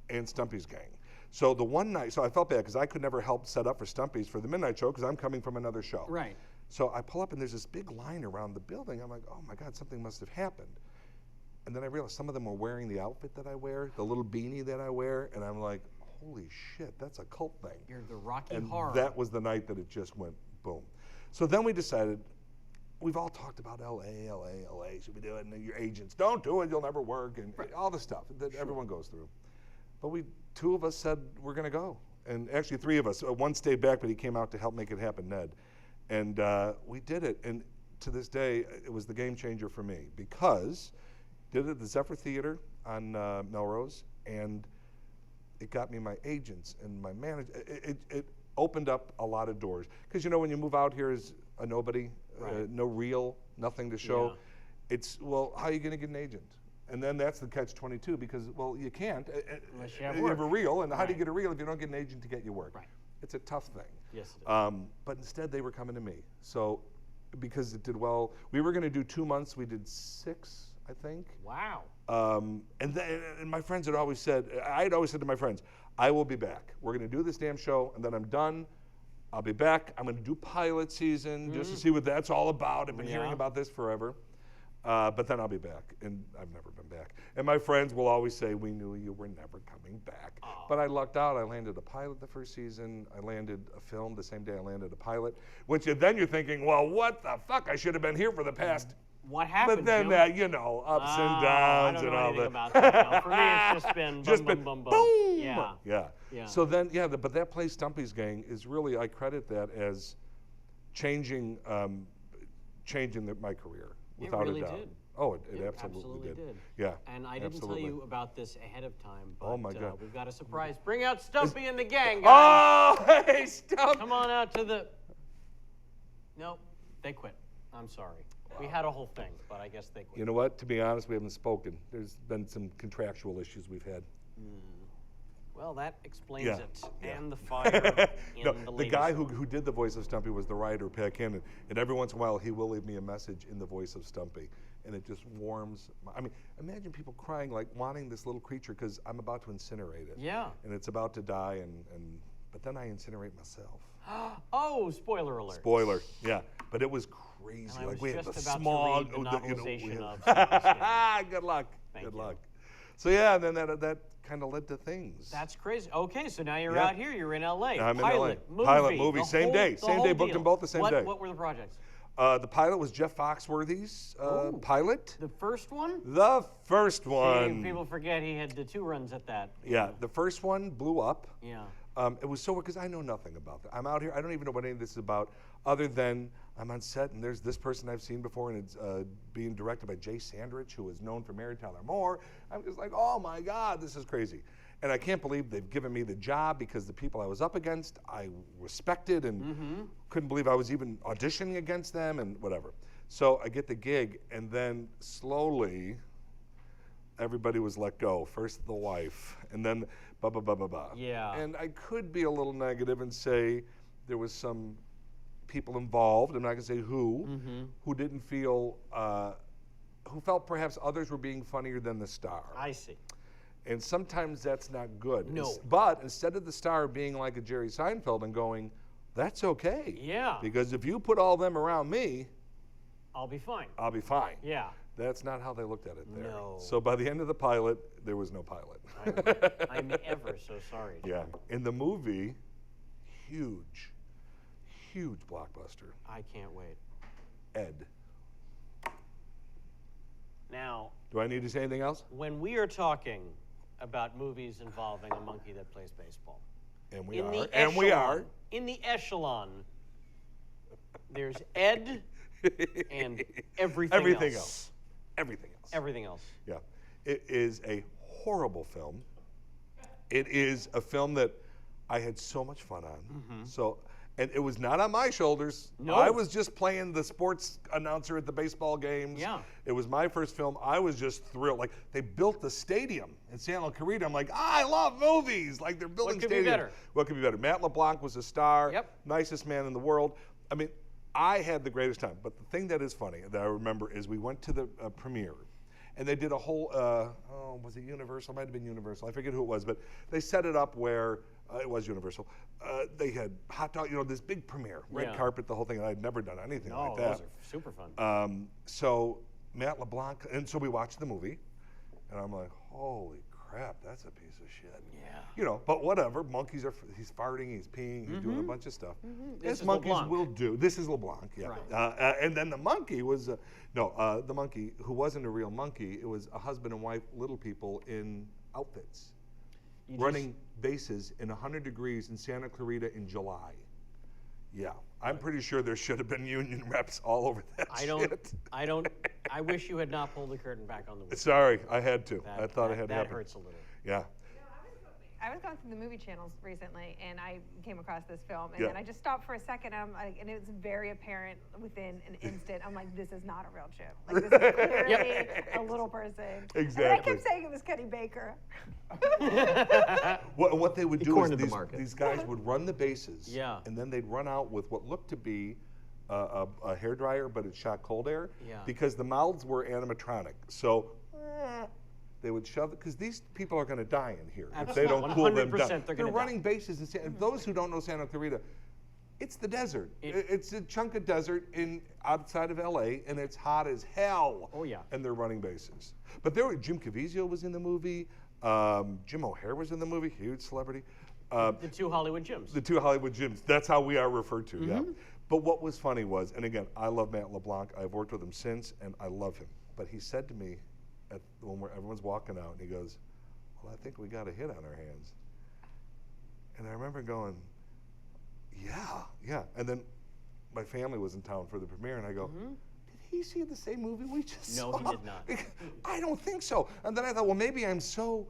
and Stumpy's Gang. So the one night, so I felt bad because I could never help set up for Stumpy's for the midnight show because I'm coming from another show. Right. So I pull up and there's this big line around the building. I'm like, oh my God, something must have happened. And then I realized some of them were wearing the outfit that I wear, the little beanie that I wear, and I'm like, holy shit, that's a cult thing. You're the Rocky And Horror. that was the night that it just went boom. So then we decided, we've all talked about LA, should we do it? And your agents, don't do it, you'll never work, and all the stuff that everyone goes through. But two of us said, we're gonna go. And actually 3 of us, one stayed back, but he came out to help make it happen, Ned. And we did it, and to this day, it was the game changer for me because did it at the Zephyr Theater on Melrose, and it got me my agents and my manager. It opened up a lot of doors. Because when you move out here as a nobody, Right. no reel, nothing to show, Yeah. it's, well, how are you gonna get an agent? And then that's the catch-22 because, well, you can't. Unless you have You have a work. reel, and how do you Right. get a reel if you don't get an agent to get you work? Right. It's a tough thing. Yes, it is. But instead, they were coming to me. So, because it did well, we were going to do 2 months. We did 6, I think. Wow. And my friends had always said, I had always said to my friends, I will be back. We're going to do this damn show, and then I'm done. I'll be back. I'm going to do pilot season just to see what that's all about. I've been hearing Yeah. about this forever. But then I'll be back, and I've never been back. And my friends will always say, we knew you were never coming back. Oh. But I lucked out. I landed a pilot the first season. I landed a film the same day I landed a pilot, which then you're thinking, well, what the fuck? I should have been here for the past. What happened, But then Jim? that, ups and downs I don't and know all anything that. about that. No, for me, it's just been Just boom, been boom, boom, boom. Yeah. Yeah. So then, but that play Stumpy's Gang is really, I credit that as changing my career, without really a doubt. did. Oh, it It absolutely did. did. Yeah. And I didn't absolutely. tell you about this ahead of time, but Oh, my God. we've got a surprise. Bring out Stumpy and the gang, guys. Oh, hey, Stumpy! Come on out to the... Nope, they quit. I'm sorry. We had a whole thing, but I guess they quit. You know what? To be honest, we haven't spoken. There's been some contractual issues we've had. Well, that explains Yeah, it. yeah. And the fire in No, the the ladies' guy room. who did the voice of Stumpy was the writer, Pat Cannon. And every once in a while, he will leave me a message in the voice of Stumpy. And it just warms imagine people crying, like wanting this little creature because I'm about to incinerate it. Yeah. And it's about to die, but then I incinerate myself. Oh, spoiler alert. Spoiler, yeah. But it was crazy. And I Like was we had just the about smog. to read the novelization we had- of Stumpy's Gang. Good luck. Thank Good you. luck. So yeah, and then that kind of led to things. That's crazy. Okay, so now you're Yeah. out here. You're in LA. I'm in Pilot, LA. movie. Pilot, movie, the same whole- day. the Same whole day, booked deal. them both the same day. What were the projects? The pilot was Jeff Foxworthy's pilot. The first one? The first one. People forget he had the 2 runs at that. Yeah, the first one blew up. Yeah. It was so weird because I know nothing about that. I'm out here. I don't even know what any of this is about, other than I'm on set and there's this person I've seen before, and it's being directed by Jay Sandrich, who is known for Mary Tyler Moore. I'm just like, oh my God, this is crazy. And I can't believe they've given me the job because the people I was up against, I respected and couldn't believe I was even auditioning against them and whatever. So I get the gig, and then slowly everybody was let go. First the wife, and then blah, blah, blah, blah, blah. Yeah. And I could be a little negative and say there was some people involved, I'm not gonna say who didn't feel, who felt perhaps others were being funnier than the star. I see. And sometimes that's not good. No. But instead of the star being like a Jerry Seinfeld and going, that's okay. Yeah. Because if you put all them around me, I'll be fine. I'll be fine. Yeah. That's not how they looked at it there. No. So by the end of the pilot, there was no pilot. I'm ever so sorry. Yeah. In the movie, huge blockbuster. I can't wait. Ed. Now, Do I need to say anything else? when we are talking about movies involving a monkey that plays baseball, And we in are. the And we echelon- are. In the echelon, there's Ed and everything Everything else. else. Everything else. Everything else. Yeah. It is a horrible film. It is a film that I had so much fun on. And it was not on my shoulders. No. I was just playing the sports announcer at the baseball games. Yeah. It was my first film. I was just thrilled. Like, they built the stadium in Santa Clarita. I'm like, I love movies. Like, they're building could be stadiums. better? What could be better? Matt LeBlanc was a star. Yep. Nicest man in the world. I mean, I had the greatest time. But the thing that is funny that I remember is we went to the premiere. and they did a whole, was it Universal? Might have been Universal. I forget who it was, but they set it up where, it was Universal. They had hot dog, this big premiere, red carpet, the whole thing, and I'd never done anything like that. Those are super fun. So Matt LeBlanc, and so we watched the movie, and I'm like, holy crap, that's a piece of shit. Yeah. But whatever. Monkeys he's farting, he's peeing, he's doing a bunch of stuff. This is monkeys LeBlanc. will do. This is LeBlanc, yeah. Right. And then the monkey was, the monkey who wasn't a real monkey, it was a husband and wife, little people in outfits, running bases in 100 degrees in Santa Clarita in July. Yeah, I'm pretty sure there should have been union reps all over that shit. I wish you had not pulled the curtain back on the movie. Sorry, I had to. I thought it had happened. That hurts a little. Yeah. I was going through the movie channels recently, and I came across this film, and Yeah. then I just stopped for a second, and it was very apparent within an instant. I'm like, this is not a real chip. Like, this is clearly a little person. Exactly. And then I kept saying it was Kenny Baker. What they would do cornered is the market. these guys would run the bases, Yeah. and then they'd run out with what looked to be a hairdryer, but it shot cold air, Yeah. because the mouths were animatronic. So they would shove it, because these people are going to die in here if they don't cool them 100% down. they're gonna running bases, and those who don't know Santa Clarita, it's the desert. It's a chunk of desert outside of LA, and it's hot as hell. Oh, yeah. And they're running bases. But Jim Caviezel was in the movie. Jim O'Heir was in the movie, huge celebrity. The two Hollywood gyms. The two Hollywood gyms. That's how we are referred to, yeah. But what was funny was, and again, I love Matt LeBlanc. I've worked with him since, and I love him. But he said to me, when everyone's walking out, and he goes, well, I think we got a hit on our hands. And I remember going, yeah. And then my family was in town for the premiere, and I go, did he see the same movie we just saw? No, he did not. I don't think so. And then I thought, well, maybe I'm so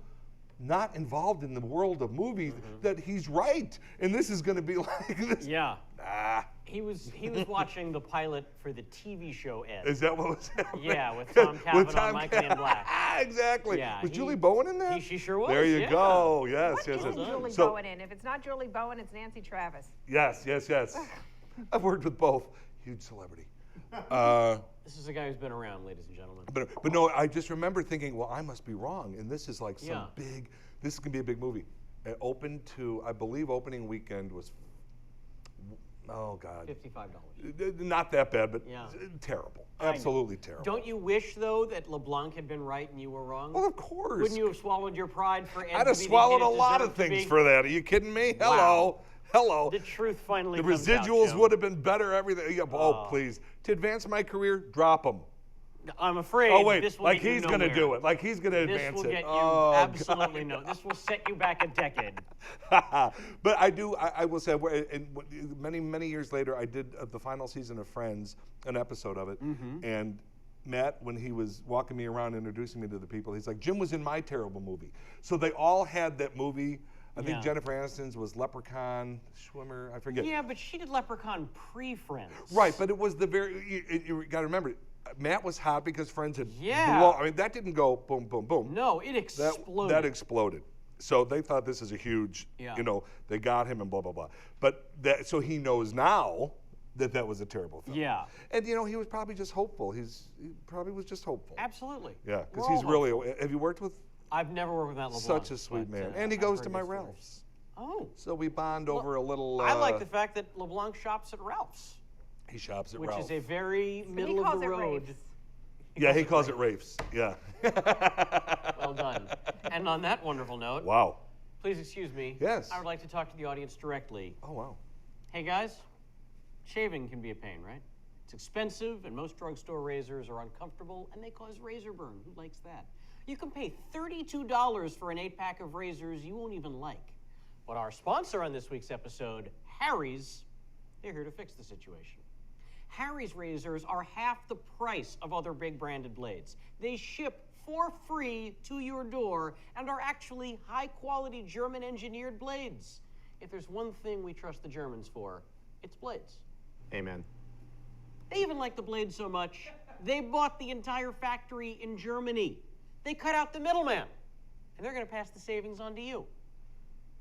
not involved in the world of movies that he's right, and this is going to be like this. Yeah. Nah. He was watching the pilot for the TV show Ed. Is that what was happening? Yeah, with Tom Cavanaugh, Mike in Black. Exactly. Yeah, was Julie Bowen in that? She sure was. There you yeah. go. Yes, What yes, isn't yes. Julie So- Bowen in? If it's not Julie Bowen, it's Nancy Travis. Yes. I've worked with both. Huge celebrity. This is a guy who's been around, ladies and gentlemen. But no, I just remember thinking, well, I must be wrong, and this is like some Yeah. big. This is gonna be a big movie. It opened to, I believe, opening weekend was, oh God, $55. not that bad, but Yeah. terrible, I know. absolutely terrible. Don't you wish, though, that LeBlanc had been right and you were wrong? Well, of course. Wouldn't you have swallowed your pride for Ed I'd to have be the swallowed kid a it lot deserved of to things be? for that. Are you kidding me? Wow. Hello. The truth finally The comes out, residuals Joan. would have been better. Everything. Yeah, oh, please. To advance my career, drop them. I'm afraid Oh wait, this will like get you he's gonna nowhere. do it. Like he's gonna This advance will it. get you Oh, absolutely no. This will set you back a decade. But I will say, many years later, I did the final season of Friends, an episode of it, and Matt, when he was walking me around introducing me to the people, he's like, Jim was in my terrible movie. So they all had that movie. I think Yeah. Jennifer Aniston's was Leprechaun, Schwimmer, I forget. Yeah, but she did Leprechaun pre-Friends. Right, but it was you got to remember, Matt was hot because Friends had Yeah. blown. I mean, that didn't go boom, boom, boom. No, it That exploded. exploded. So they thought this is a huge, Yeah. they got him and blah, blah, blah. But so he knows now that was a terrible thing. Yeah. And, he was probably just hopeful. He probably was just hopeful. Absolutely. Yeah, because We're he's all really, have you worked with I've never worked with Matt LeBlanc. such a sweet but, man? And he I've goes heard to my good stories. Ralph's. Oh. So we bond over a little. I like the fact that LeBlanc shops at Ralph's, He shops at which Ralph's. is a very He middle of calls the it road. Rafe's. Yeah, he calls it Rafe's. Yeah. Well done. And on that wonderful note, Wow. please excuse me. Yes. I would like to talk to the audience directly. Oh, wow. Hey guys, shaving can be a pain, right? It's expensive, and most drugstore razors are uncomfortable, and they cause razor burn. Who likes that? You can pay $32 for an 8-pack of razors you won't even like. But our sponsor on this week's episode, Harry's, they're here to fix the situation. Harry's razors are half the price of other big branded blades. They ship for free to your door and are actually high-quality German-engineered blades. If there's one thing we trust the Germans for, it's blades. Amen. They even like the blades so much, they bought the entire factory in Germany. They cut out the middleman, and they're going to pass the savings on to you.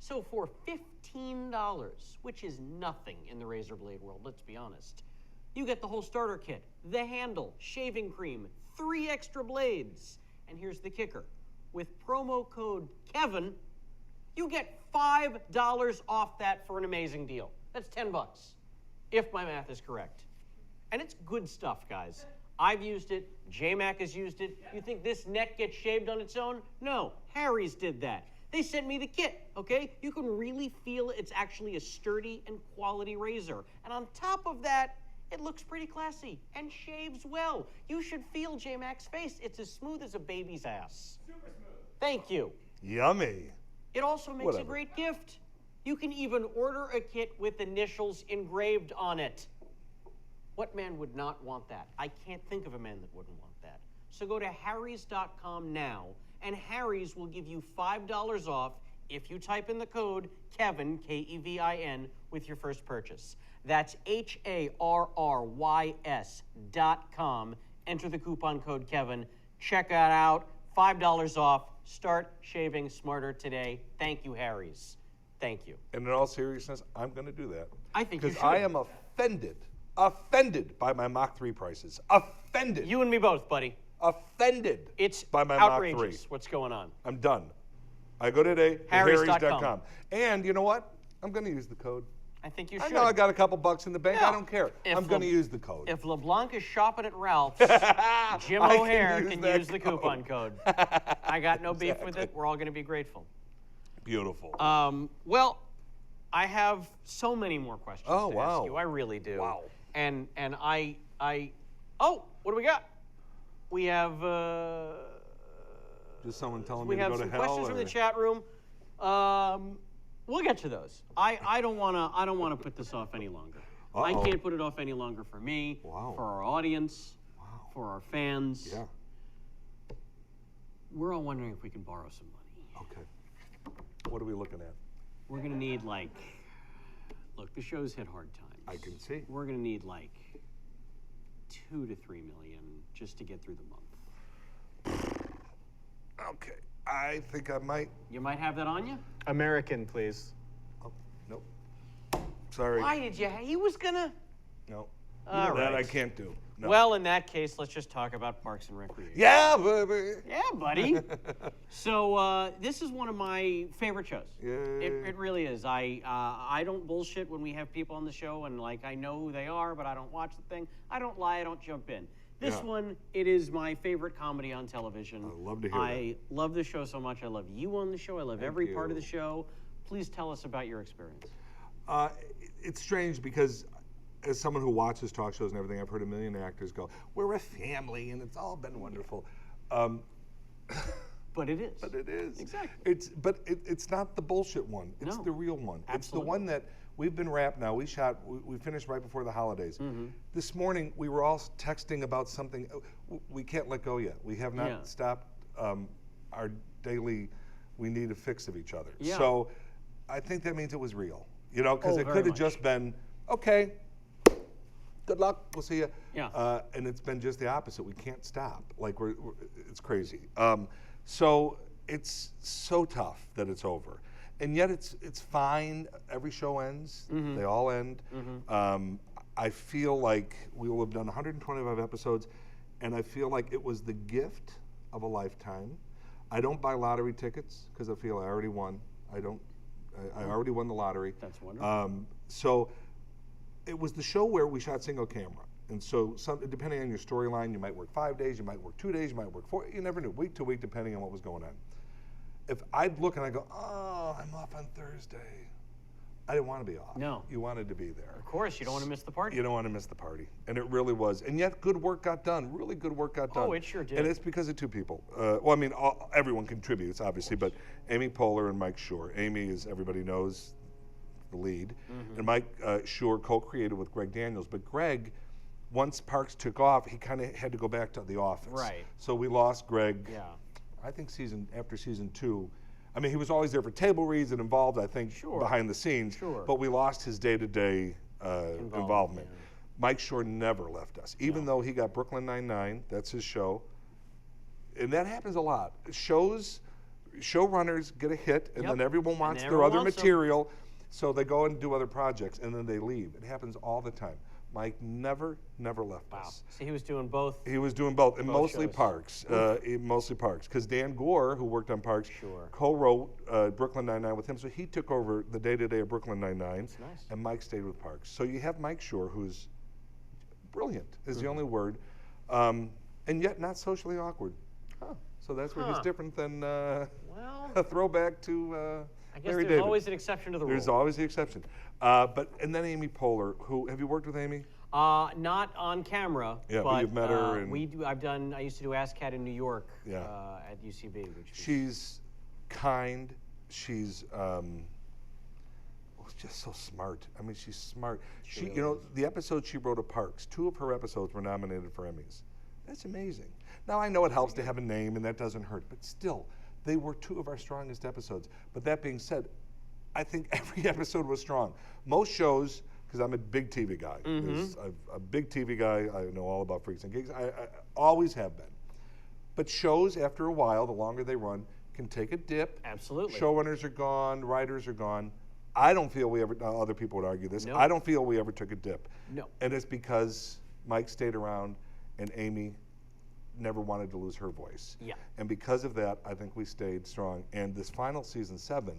So for $15, which is nothing in the razor blade world, let's be honest, you get the whole starter kit, the handle, shaving cream, 3 extra blades, And here's the kicker. With promo code Kevin, you get $5 off that for an amazing deal. That's $10, if my math is correct. And it's good stuff, guys. I've used it. J-Mac has used it. You think this neck gets shaved on its own? No, Harry's did that. They sent me the kit, okay? You can really feel it's actually a sturdy and quality razor. And on top of that, it looks pretty classy and shaves well. You should feel J-Mac's face. It's as smooth as a baby's ass. Super smooth. Thank you. Yummy. It also makes a great gift. You can even order a kit with initials engraved on it. What man would not want that? I can't think of a man that wouldn't want that. So go to harrys.com now, and Harry's will give you $5 off if you type in the code Kevin, K-E-V-I-N, with your first purchase. That's HARRYS.com. Enter the coupon code Kevin. Check that out. $5 off. Start shaving smarter today. Thank you, Harry's. Thank you. And in all seriousness, I'm going to do that. I think you should. Because I am offended by my Mach 3 prices. Offended. You and me both, buddy. Offended It's by my outrageous Mach 3. what's going on. I'm done. I go today to Harrys.com. harrys.com. And you know what? I'm going to use the code. I think you I should. know I got a couple bucks in the bank. Yeah. I don't care. I'm going to use the code. If LeBlanc is shopping at Ralph's, Jim I can O'Hare use can that use the coupon code. I got no beef with it. We're all going to be grateful. Beautiful. Well, I have so many more questions to ask wow. you. I really do. Wow. And I oh, what do we got? We have Just someone telling we me to have go to some hell? questions from the chat room. We'll get to those. I don't wanna put this off any longer. I can't put it off any longer for me, Wow. for our audience, for our fans. Yeah. We're all wondering if we can borrow some money. Okay. What are we looking at? We're gonna need look, the show's hit hard times. I can see. We're gonna need $2 to $3 million just to get through the month. Okay. I think I might. You might have that on you? American, please. Oh, nope. Sorry. Why did you? He was gonna. No. All That I right. can't do. No. Well, in that case, let's just talk about Parks and Recreation. Yeah, baby. Yeah, buddy. So this is one of my favorite shows. Yay. It really is. I don't bullshit when we have people on the show and I know who they are, but I don't watch the thing. I don't lie. I don't jump in. This Yeah. one, it is my favorite comedy on television. I love to hear I love the show so much. I love you on the show. I love Thank every part of the you. show. Please tell us about your experience. It's strange because as someone who watches talk shows and everything, I've heard a million actors go, "We're a family, and it's all been wonderful." But it is. But it is. Exactly. It's not the bullshit one. It's No. the real one. It's the Absolutely. one that we've been wrapped now. We finished right before the holidays. Mm-hmm. This morning we were all texting about something. We can't let go yet. We have not Yeah. stopped our daily. We need a fix of each other. Yeah. So I think that means it was real. Because Oh, it very could have much. just been okay. Good luck. We'll see you. Yeah. And it's been just the opposite. We can't stop. It's crazy. So it's so tough that it's over, and yet it's fine. Every show ends. Mm-hmm. They all end. I feel like we will have done 125 episodes, and I feel like it was the gift of a lifetime. I don't buy lottery tickets because I feel I already won. I already won the lottery. That's wonderful. So it was the show where we shot single camera. And so depending on your storyline, you might work 5 days, you might work 2 days, you might work 4, you never knew, week to week, depending on what was going on. If I'd look and I go, oh, I'm off on Thursday, I didn't want to be off. No. You wanted to be there. Of course, you don't want to miss the party. You don't want to miss the party. And it really was. And yet good work got done, really good work got done. Oh, it sure did. And it's because of two people. Everyone contributes, obviously, but Amy Poehler and Mike Schur. Amy, as everybody knows, the lead. Mm-hmm. And Mike Schur co-created with Greg Daniels. But Greg, once Parks took off, he kind of had to go back to the office. Right. So we lost Greg. Yeah. I think after season 2. I mean, he was always there for table reads and involved, I think, Sure. behind the scenes. Sure. But we lost his day-to-day involvement. yeah. Mike Schur never left us, even though he got Brooklyn Nine-Nine. That's his show. And that happens a lot. Showrunners get a hit, and Yep. then everyone And wants their everyone other wants 'em. material. So they go and do other projects, and then they leave. It happens all the time. Mike never left us. So he was doing both. He was doing both, and Both mostly shows. Parks. Mostly Parks, because Dan Gore, who worked on Parks, Sure. co-wrote Brooklyn Nine-Nine with him, so he took over the day-to-day of Brooklyn Nine-Nine, That's nice. and Mike stayed with Parks. So you have Mike Shore, who's brilliant, is the only word, and yet not socially awkward. So that's where he's Huh. different than Well, a throwback to I guess Larry there's David. always an exception to the There's rule. always the exception. And then Amy Poehler, who, have you worked with Amy? Not on camera. Yeah, but you've met her and- we do. I used to do ASCAT in New York. Yeah. At UCB, which was, She's kind. She's just so smart. I mean, she's smart. She She, really you know, is. the episode she wrote of Parks, 2 of her episodes were nominated for Emmys. That's amazing. Now I know it helps to have a name, and that doesn't hurt, but still, they were 2 of our strongest episodes. But that being said, I think every episode was strong. Most shows, because I'm a big TV guy. I'm a big TV guy. I know all about Freaks and Geeks. I always have been. But shows, after a while, the longer they run, can take a dip. Absolutely. Showrunners are gone. Writers are gone. I don't feel we ever, now other people would argue this, No. I don't feel we ever took a dip. No. And it's because Mike stayed around and Amy never wanted to lose her voice. Yeah. And because of that, I think we stayed strong. And this final season 7,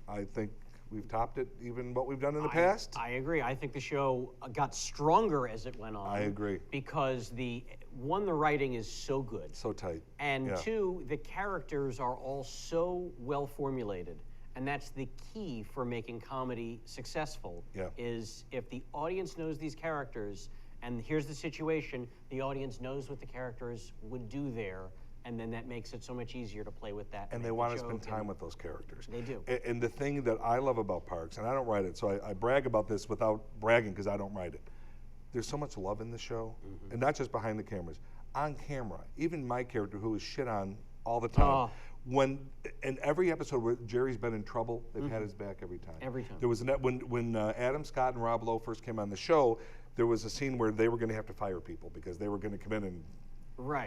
I think we've topped it, even what we've done in the past. I agree. I think the show got stronger as it went on. I agree. Because the writing is so good. So tight. And Yeah. 2, the characters are all so well formulated. And that's the key for making comedy successful. Yeah. Is if the audience knows these characters, and here's the situation, the audience knows what the characters would do there, and then that makes it so much easier to play with that. And they want to spend time with those characters. They do. And the thing that I love about Parks, and I don't write it, so I brag about this without bragging because I don't write it. There's so much love in the show, and not just behind the cameras, on camera. Even my character, who is shit on all the time, when in every episode where Jerry's been in trouble, they've had his back every time. Every time. There was when Adam Scott and Rob Lowe first came on the show, there was a scene where they were going to have to fire people because they were going to come in and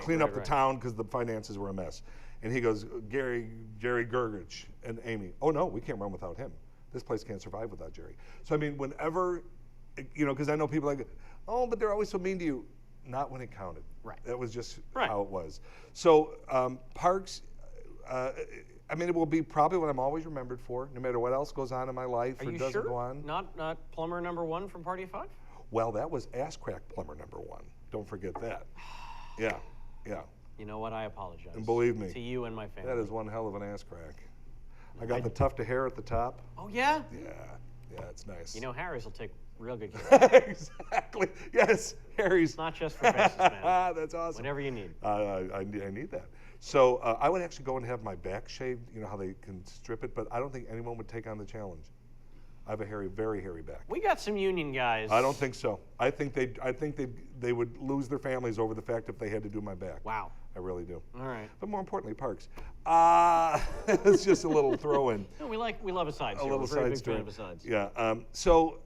clean up the town because the finances were a mess. And he goes, Jerry Gergich and Amy, oh no, we can't run without him. This place can't survive without Jerry. So I mean, whenever, you know, because I know people like, oh, but they're always so mean to you. Not when it counted. Right. That was just Right. how it was. So Parks, I mean, it will be probably what I'm always remembered for, no matter what else goes on in my life Are or you doesn't sure? go on. Not plumber number 1 from Party of 5? Well, that was Ass Crack Plumber number 1. Don't forget that. Yeah, yeah. You know what? I apologize. And believe me, to you and my family. that is one hell of an ass crack. I got the tuft of hair at the top. Oh yeah. Yeah, it's nice. You know Harry's will take real good care of it. Exactly. Yes, Harry's. It's not just for faces, man. That's awesome. Whatever you need. I need that. So I would actually go and have my back shaved. You know how they can strip it, but I don't think anyone would take on the challenge. I have a very hairy back. We got some union guys. I don't think so. I think they would lose their families over the fact if they had to do my back. Wow. I really do. All right. But more importantly, Parks. It's just a little throw-in. No, we love asides. A here. little We're very side big story. fan of asides. Yeah. So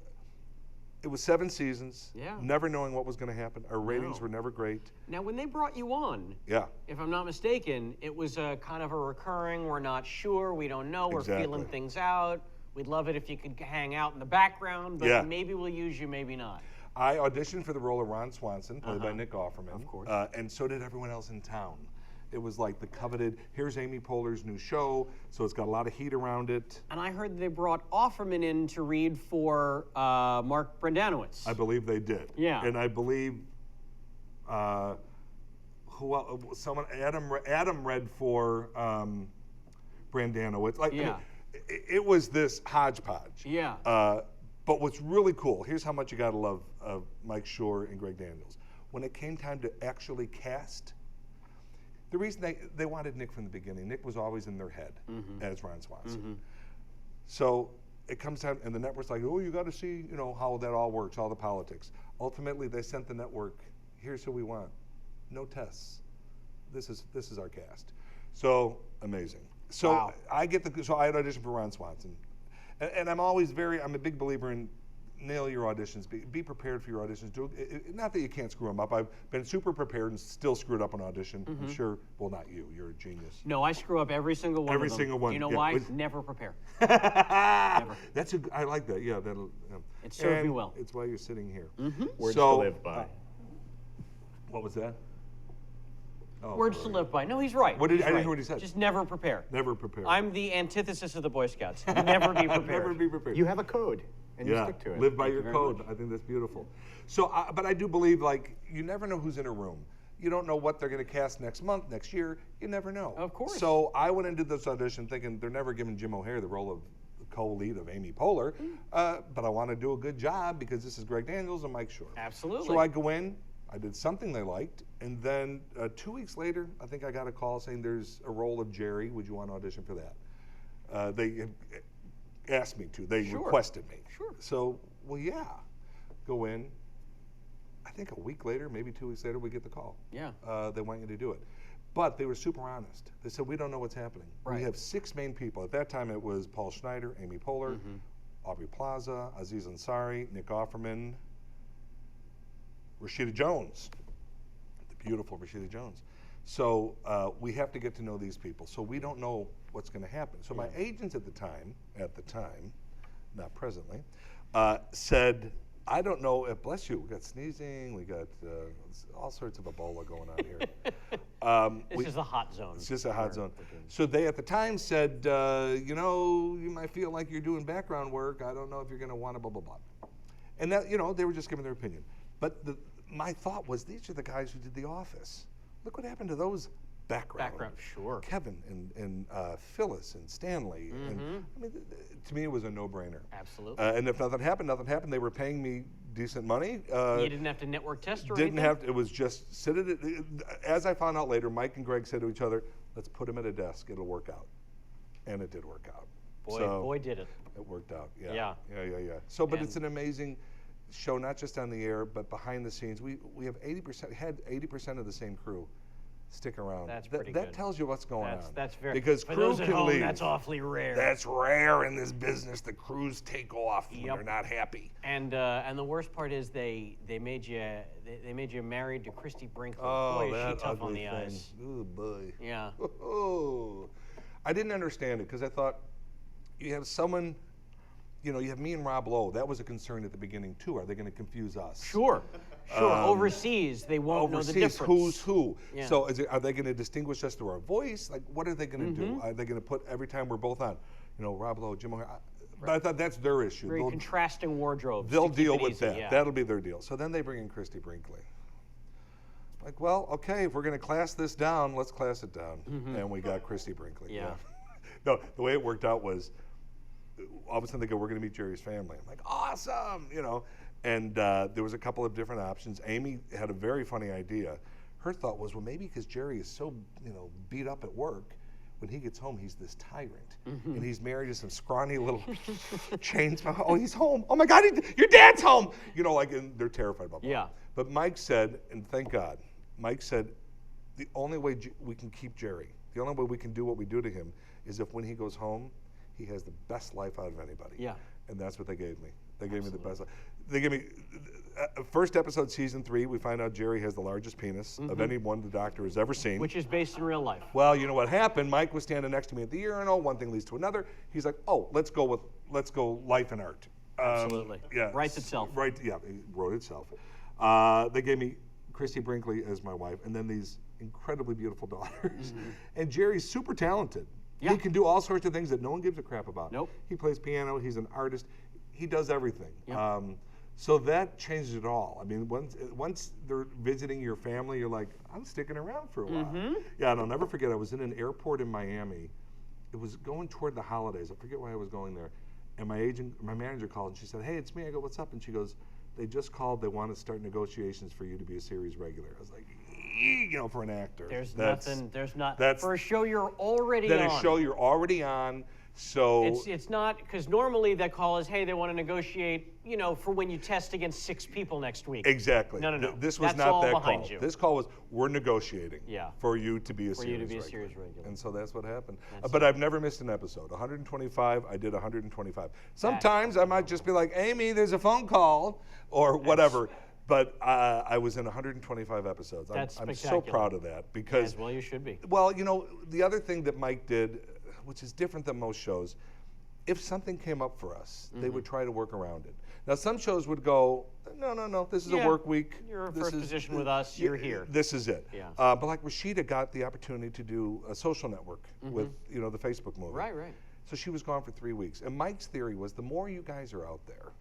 it was 7 seasons. Yeah. Never knowing what was going to happen. Our ratings No. were never great. Now, when they brought you on, Yeah. if I'm not mistaken, it was a kind of a recurring. We're not sure. We don't know. We're Exactly. feeling things out. We'd love it if you could hang out in the background, but Yeah. maybe we'll use you, maybe not. I auditioned for the role of Ron Swanson, played by Nick Offerman. Of course. And so did everyone else in town. It was like the coveted, here's Amy Poehler's new show, so it's got a lot of heat around it. And I heard they brought Offerman in to read for Mark Brendanowitz. I believe they did. Yeah. And I believe Adam read for Brandanowitz. Like, I mean, Yeah. it was this hodgepodge. Yeah. But what's really cool, here's how much you gotta love Mike Shore and Greg Daniels. When it came time to actually cast, the reason they wanted Nick from the beginning, Nick was always in their head as Ron Swanson. So it comes time, and the network's like, oh, you got to see, you know, how that all works, all the politics. Ultimately, they sent the network, here's who we want. No tests. This is our cast. So amazing. So Wow. so I had auditioned for Ron Swanson, and I'm always I'm a big believer in nail your auditions. Be prepared for your auditions. Not that you can't screw them up. I've been super prepared and still screwed up an audition. I'm sure. Well, not you. You're a genius. No, I screw up every single one. Every of them. single one. Do you know Yeah, why? Never prepare. Never. I like that. Yeah, that'll. It served me well. It's why you're sitting here. Words to live by. What was that? Oh, Words to live by. No, he's right. I didn't He's hear right. what he said. Just never prepare. Never prepare. I'm the antithesis of the Boy Scouts. Never be prepared. Never be prepared. You have a code, and you stick to it. Live by Thank your you very code. much. I think that's beautiful. So, but I do believe, like, you never know who's in a room. You don't know what they're going to cast next month, next year. You never know. Of course. So I went into this audition thinking they're never giving Jim O'Heir the role of the co-lead of Amy Poehler, but I want to do a good job because this is Greg Daniels and Mike Shore. Absolutely. So I go in, I did something they liked, and then 2 weeks later, I think I got a call saying there's a role of Jerry. Would you want to audition for that? They asked me to. They requested me. Sure. So, well, yeah. Go in. I think a week later, maybe 2 weeks later, we get the call. Yeah. They want you to do it. But they were super honest. They said, we don't know what's happening. Right. We have 6 main people. At that time, it was Paul Schneider, Amy Poehler, Aubrey Plaza, Aziz Ansari, Nick Offerman, Rashida Jones, the beautiful Rashida Jones. So we have to get to know these people. So we don't know what's going to happen. So my agents at the time, not presently, said, I don't know if, bless you, we got sneezing, we got all sorts of Ebola going on here. This is a hot zone. It's just a hot zone. So they at the time said, you might feel like you're doing background work. I don't know if you're going to want to blah, blah, blah. And that, they were just giving their opinion. But my thought was, these are the guys who did The Office. Look what happened to those background. Sure. Kevin and Phyllis and Stanley. And, I mean, to me, it was a no-brainer. Absolutely. And if nothing happened. They were paying me decent money. You didn't have to network test or Didn't anything? have to. It was just sit at it. As I found out later, Mike and Greg said to each other, let's put him at a desk. It'll work out. And it did work out. Boy, did it. It worked out. Yeah. Yeah. So, but it's an amazing show, not just on the air, but behind the scenes. We have 80% of the same crew stick around. That's pretty That good. tells you what's going on. That's very because for crew those at can home, leave. that's awfully rare. That's rare in this business. The crews take off when they're not happy. And the worst part is they made you married to Christy Brinkley. Oh, Boy, is that she tough on ugly the thing. eyes. Oh boy. Yeah. Oh, I didn't understand it because I thought you have someone. You have me and Rob Lowe. That was a concern at the beginning too. Are they going to confuse us? Sure. Overseas, they won't know the difference. Who's who? Yeah. So are they going to distinguish us through our voice? Like, what are they going to do? Are they going to put every time we're both on, Rob Lowe, Jim O'Heir? But I thought that's their issue. Very contrasting wardrobes. They'll to keep deal it with easy, that. yeah. That'll be their deal. So then they bring in Christy Brinkley. Like, well, okay, if we're going to class this down, let's class it down. And we got Christy Brinkley. Yeah. No, the way it worked out was, all of a sudden they go, we're going to meet Jerry's family. I'm like, awesome, And there was a couple of different options. Amy had a very funny idea. Her thought was, well, maybe because Jerry is so, beat up at work, when he gets home, he's this tyrant. And he's married to some scrawny little chain smoker. Oh, he's home. Oh my God, your dad's home. And they're terrified about that. Yeah. But Mike said, and thank God, Mike said, the only way we can keep Jerry, the only way we can do what we do to him is if when he goes home, he has the best life out of anybody. Yeah. And that's what they gave me. They gave me the best life. They gave me, first episode, season 3, we find out Jerry has the largest penis of anyone the doctor has ever seen. Which is based in real life. Well, you know what happened? Mike was standing next to me at the urinal. One thing leads to another. He's like, oh, let's go life and art. Absolutely. Yeah. Writes itself. Right, yeah, it wrote itself. They gave me Christy Brinkley as my wife, and then these incredibly beautiful daughters. And Jerry's super talented. Yeah. He can do all sorts of things that no one gives a crap about. Nope. He plays piano. He's an artist. He does everything. Yep. So that changes it all. I mean, once they're visiting your family, you're like, I'm sticking around for a while. Yeah, and I'll never forget, I was in an airport in Miami. It was going toward the holidays. I forget why I was going there. And my manager called and she said, hey, it's me. I go, what's up? And she goes, they just called. They want to start negotiations for you to be a series regular. I was like, for an actor. For a show you're already on. That a show you're already on. So It's not, because normally that call is, hey, they want to negotiate, for when you test against 6 people next week. exactly. No. This was That's not all that behind call. you. This call was, we're negotiating Yeah. for you to be a For you to series be a regular. series regular. And so that's what happened. But I've never missed an episode. 125, I did 125. Sometimes I might just be like, Amy, there's a phone call, or whatever. But I was in 125 episodes. That's I'm so spectacular. proud of that because, As well you should be. well, the other thing that Mike did, which is different than most shows, if something came up for us, they would try to work around it. Now, some shows would go, no, this is a work week. You're in This first is- position with us, you're here. This is it. Yeah. But like Rashida got the opportunity to do a social network with, the Facebook movie. Right. So she was gone for 3 weeks. And Mike's theory was the more you guys are out there,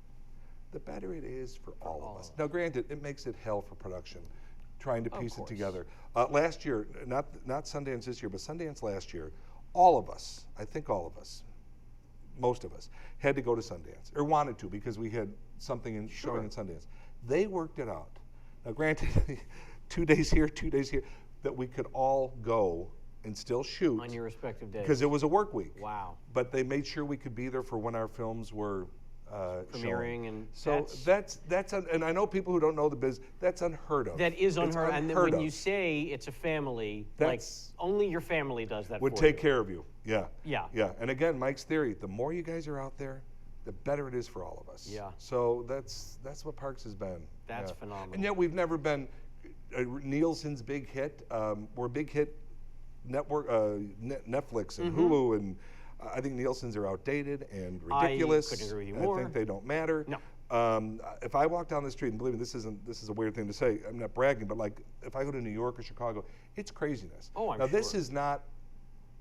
the better it is for all of us. Now, granted, it makes it hell for production, trying to piece it course. together. Last year, not Sundance this year, but Sundance last year, all of us, I think all of us, most of us, had to go to Sundance, or wanted to because we had something showing in Sundance. They worked it out. Now, granted, 2 days here, 2 days here, that we could all go and still shoot. On your respective days. Because it was a work week. Wow. But they made sure we could be there for when our films were Premiering, showing. and So and I know people who don't know the biz, that's unheard of. that is It's unheard. And then unheard when of. you say it's a family, That's- only your family does that would for take you. care of you. Yeah. Yeah. Yeah. And again, Mike's theory: the more you guys are out there, the better it is for all of us. Yeah. So that's what Parks has been. That's Yeah. phenomenal. And yet we've never been Nielsen's big hit. We're a big hit network, Netflix and Hulu, and I think Nielsen's are outdated and ridiculous. couldn't agree with you I more. think they don't matter. No. If I walk down the street, and believe me, this is a weird thing to say. I'm not bragging, but like if I go to New York or Chicago, it's craziness. Oh, I'm now this sure. is not.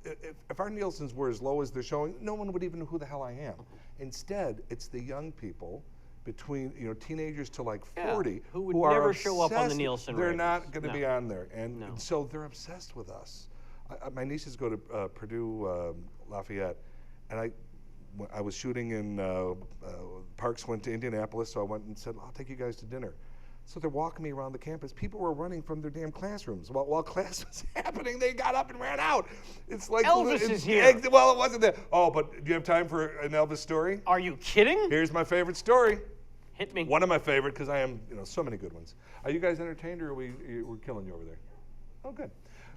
If our Nielsen's were as low as they're showing, no one would even know who the hell I am. Instead, it's the young people between teenagers to like 40 who would are never show up on the obsessed. Nielsen They're ratings. not going to No. be on there, and No. so they're obsessed with us. My nieces go to Purdue Lafayette, and I was shooting in Parks went to Indianapolis, so I went and said, I'll take you guys to dinner. So they're walking me around the campus. People were running from their damn classrooms. While class was happening, they got up and ran out. It's like Elvis is here. Well, it wasn't that. Oh, but do you have time for an Elvis story? Are you kidding? Here's my favorite story. Hit me. One of my favorite, because I am, so many good ones. Are you guys entertained, or we're killing you over there? Oh, good.